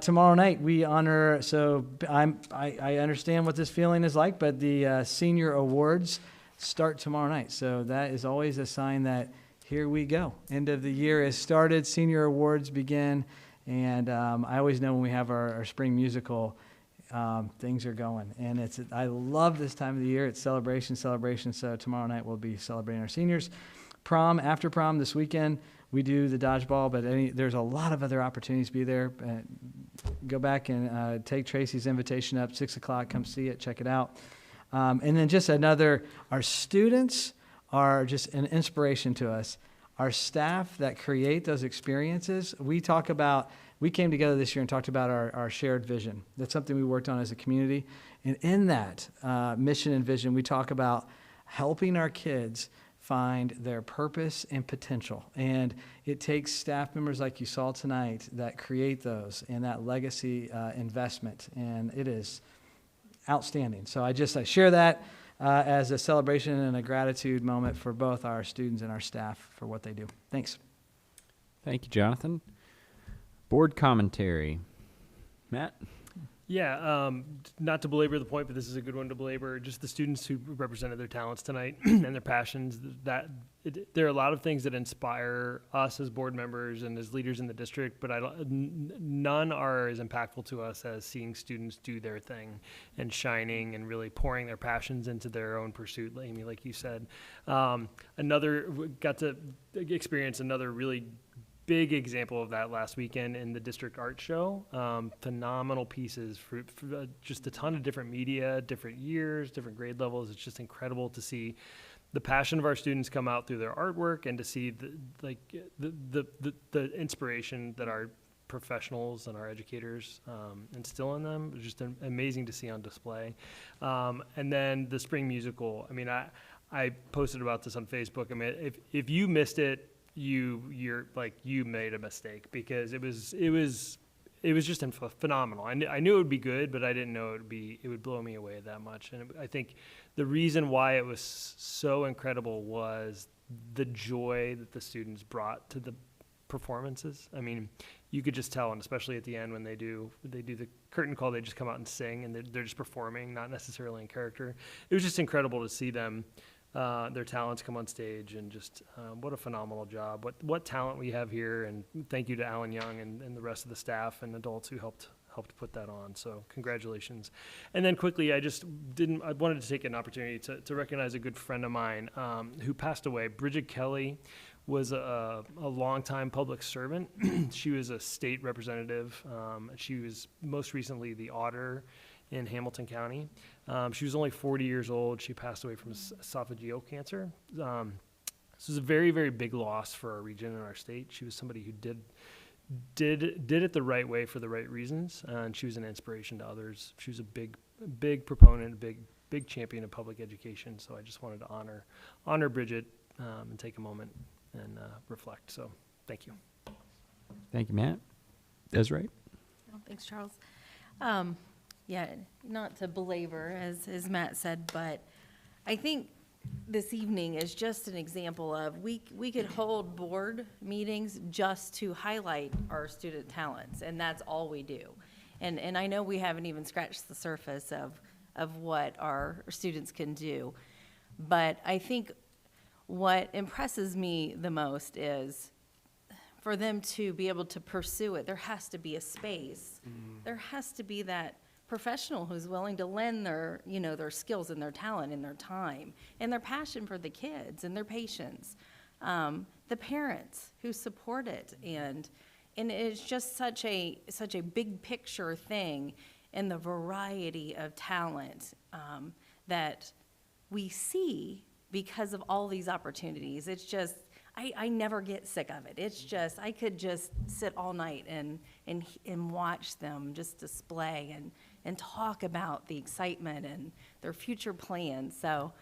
Tomorrow night we honor, so I understand what this feeling is like, but the senior awards start tomorrow night. So that is always a sign that here we go. End of the year has started, senior awards begin, and I always know when we have our spring musical, things are going. And I love this time of the year. It's celebration. So tomorrow night we'll be celebrating our seniors. Prom, after prom this weekend, we do the dodgeball, but there's a lot of other opportunities to be there. Go back and take Tracy's invitation up, 6 o'clock, come see it, check it out. And then just our students are just an inspiration to us. Our staff that create those experiences, we came together this year and talked about our shared vision. That's something we worked on as a community. And in that mission and vision, we talk about helping our kids find their purpose and potential. And it takes staff members like you saw tonight that create those and that legacy investment. And it is outstanding. So I share that as a celebration and a gratitude moment for both our students and our staff for what they do. Thanks. Thank you, Jonathan. Board commentary. Matt? Yeah, not to belabor the point, but this is a good one to belabor. Just the students who represented their talents tonight and their passions. There are a lot of things that inspire us as board members and as leaders in the district, but none are as impactful to us as seeing students do their thing and shining and really pouring their passions into their own pursuit, Amy, like you said. Got to experience another really big example of that last weekend in the district art show. Phenomenal pieces for just a ton of different media, different years, different grade levels. It's just incredible to see the passion of our students come out through their artwork, and to see the inspiration that our professionals and our educators instill in them. It's just amazing to see on display. And then the spring musical. I mean, I posted about this on Facebook. I mean, if you missed it, you made a mistake, because it was just phenomenal. I knew it would be good, but I didn't know it would blow me away that much. And I think the reason why it was so incredible was the joy that the students brought to the performances. I mean, you could just tell, and especially at the end when they do the curtain call, they just come out and sing, and they're just performing, not necessarily in character. It was just incredible to see them. Their talents come on stage, and just what a phenomenal job. What talent we have here, and thank you to Alan Young and the rest of the staff and adults who helped helped put that on. So congratulations. And then quickly, I wanted to take an opportunity to recognize a good friend of mine who passed away. Bridget Kelly was a longtime public servant. She was a state representative. She was most recently the auditor in Hamilton County. She was only 40 years old. She passed away from esophageal cancer. This was a very, very big loss for our region and our state. She was somebody who did it the right way for the right reasons, and she was an inspiration to others. She was a big proponent, big champion of public education. So I just wanted to honor Bridget and take a moment and reflect. So thank you. Thank you, Matt. Desiree? Oh, thanks, Charles. Yeah, not to belabor, as Matt said, but I think this evening is just an example of we could hold board meetings just to highlight our student talents, and that's all we do. And I know we haven't even scratched the surface of what our students can do, but I think what impresses me the most is for them to be able to pursue it, there has to be a space. There has to be that professional who's willing to lend their skills and their talent and their time and their passion for the kids and their patience. The parents who support it, and it's just such a big picture thing in the variety of talent that we see because of all these opportunities. It's just, I never get sick of it. It's just, I could just sit all night and watch them just display and talk about the excitement and their future plans. So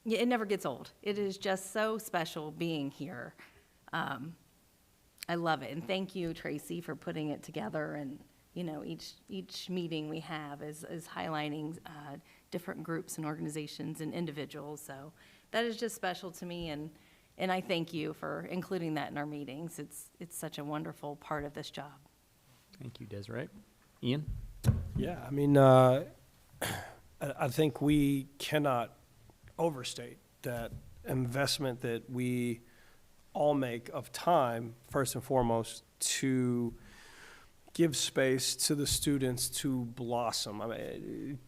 it never gets old. It is just so special being here. I love it. And thank you, Tracy, for putting it together. And, each meeting we have is highlighting different groups and organizations and individuals. So that is just special to me. And I thank you for including that in our meetings. It's such a wonderful part of this job. Thank you, Desiree. Ian? Yeah, I mean, I think we cannot overstate that investment that we all make of time, first and foremost, to give space to the students to blossom. I mean,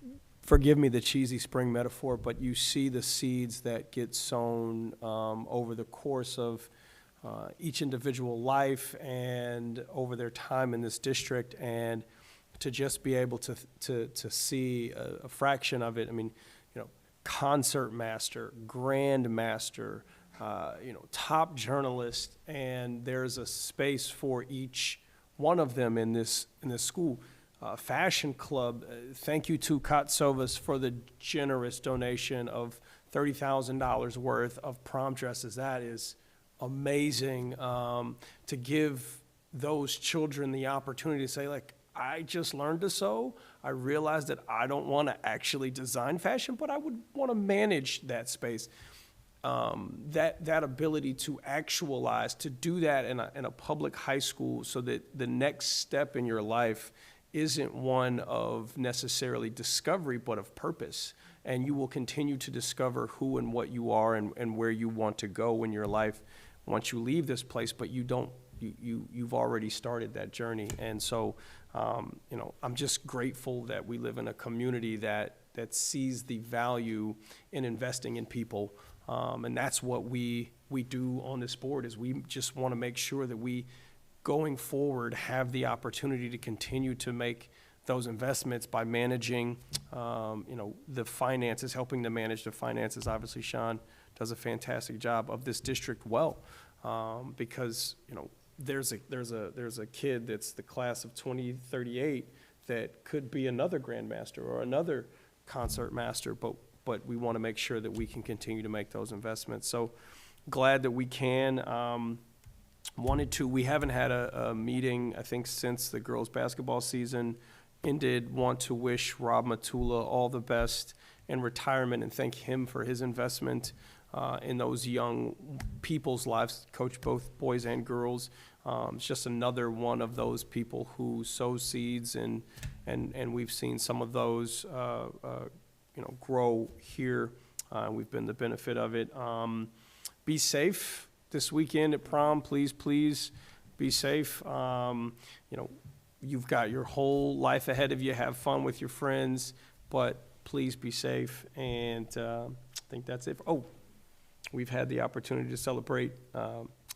forgive me the cheesy spring metaphor, but you see the seeds that get sown over the course of each individual life and over their time in this district, and to just be able to see a fraction of it. I mean, concert master, grand master, top journalist, and there's a space for each one of them in this school. Fashion club, thank you to Kotsovas for the generous donation of $30,000 worth of prom dresses. That is amazing, to give those children the opportunity to say, like, I just learned to sew. I realized that I don't want to actually design fashion, but I would want to manage that space. That ability to actualize, to do that in a public high school, so that the next step in your life isn't one of necessarily discovery, but of purpose. And you will continue to discover who and what you are and where you want to go in your life once you leave this place, but you've already started that journey. And so, I'm just grateful that we live in a community that sees the value in investing in people. And that's what we do on this board, is we just want to make sure that we, going forward, have the opportunity to continue to make those investments by managing, the finances, helping to manage the finances. Obviously, Sean does a fantastic job of this district well, because, there's a kid that's the class of 2038 that could be another grandmaster or another concert master, but we want to make sure that we can continue to make those investments. So glad that we can. We haven't had a meeting, I think, since the girls' basketball season ended. Want to wish Rob Matula all the best in retirement and thank him for his investment in those young people's lives, coach both boys and girls. It's just another one of those people who sow seeds, and we've seen some of those grow here. We've been the benefit of it. Be safe this weekend at prom. Please be safe. you've got your whole life ahead of you. Have fun with your friends, but please be safe. And I think that's it. Oh, we've had the opportunity to celebrate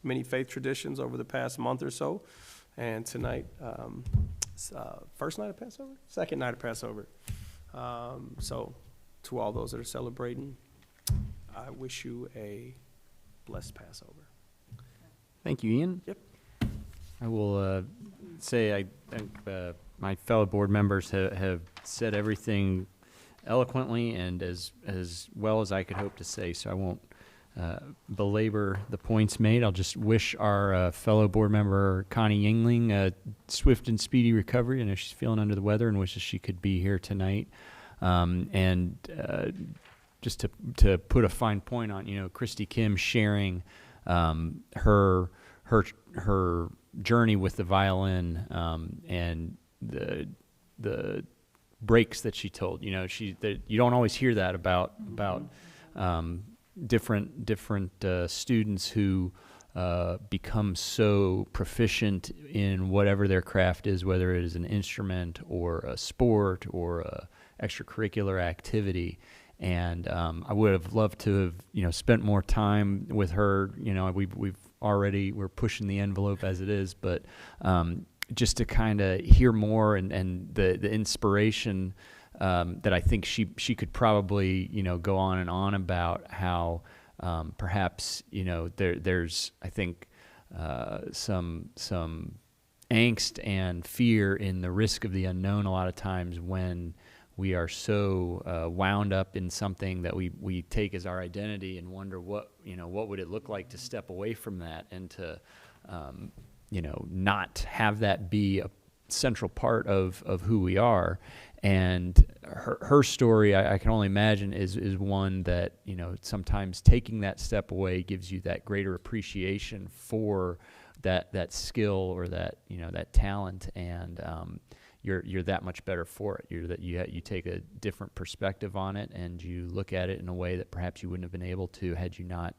many faith traditions over the past month or so. And tonight, first night of Passover? Second night of Passover. So to all those that are celebrating, I wish you a blessed Passover. Thank you, Ian. Yep. I will say I think my fellow board members have said everything eloquently and as well as I could hope to say, so I won't belabor the points made. I'll just wish our fellow board member Connie Yingling a swift and speedy recovery. I know she's feeling under the weather and wishes she could be here tonight. And just to put a fine point on, Christy Kim sharing her journey with the violin and the breaks that she told. You don't always hear that about different students who become so proficient in whatever their craft is, whether it is an instrument or a sport or a extracurricular activity. And I would have loved to have spent more time with her. We're pushing the envelope as it is, but just to kind of hear more and the inspiration that I think she could probably go on and on about how perhaps there's I think some angst and fear in the risk of the unknown a lot of times when we are so wound up in something that we take as our identity and wonder what would it look like to step away from that and to not have that be a central part of who we are. And her story, I can only imagine, is one that sometimes taking that step away gives you that greater appreciation for that skill or that that talent, and you're that much better for it. You take a different perspective on it, and you look at it in a way that perhaps you wouldn't have been able to had you not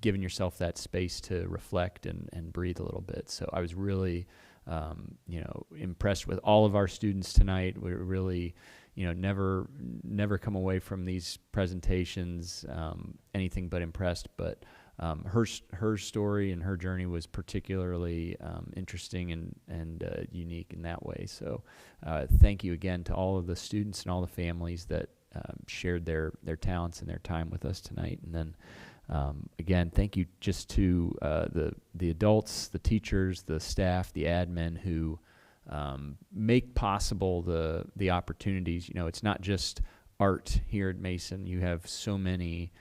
given yourself that space to reflect and breathe a little bit. So I was really impressed with all of our students tonight. We really, never come away from these presentations anything but impressed. But her story and her journey was particularly interesting and unique in that way. So thank you again to all of the students and all the families that shared their talents and their time with us tonight. And then again, thank you just to the adults, the teachers, the staff, the admin who make possible the opportunities. It's not just art here at Mason. You have so many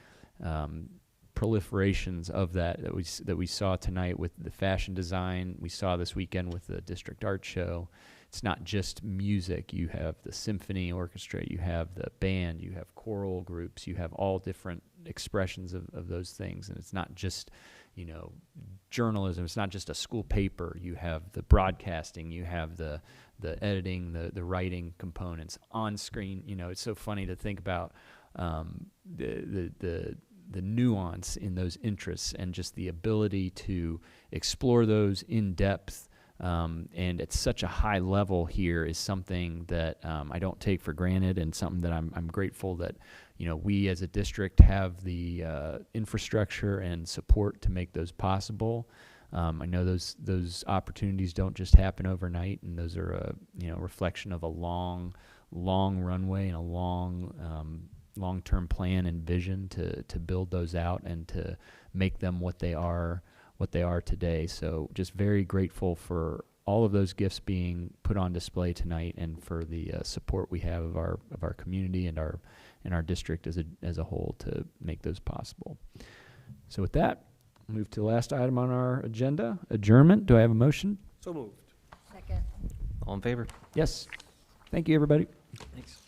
proliferations of that we saw tonight with the fashion design. We saw this weekend with the district art show. It's not just music. You have the symphony orchestra, you have the band, you have choral groups, you have all different expressions of those things. And it's not just, journalism. It's not just a school paper. You have the broadcasting, you have the editing, the writing components on screen. It's so funny to think about the nuance in those interests and just the ability to explore those in depth. And at such a high level here is something that I don't take for granted, and something that I'm grateful that we as a district have the infrastructure and support to make those possible. I know those opportunities don't just happen overnight, and those are a reflection of a long runway and a long-term plan and vision to build those out and to make them what they are today. So just very grateful for all of those gifts being put on display tonight, and for the support we have of our community and our district as a whole to make those possible. So with that, move to the last item on our agenda, adjournment. Do I have a motion? So moved. Second. All in favor? Yes. Thank you, everybody. Thanks.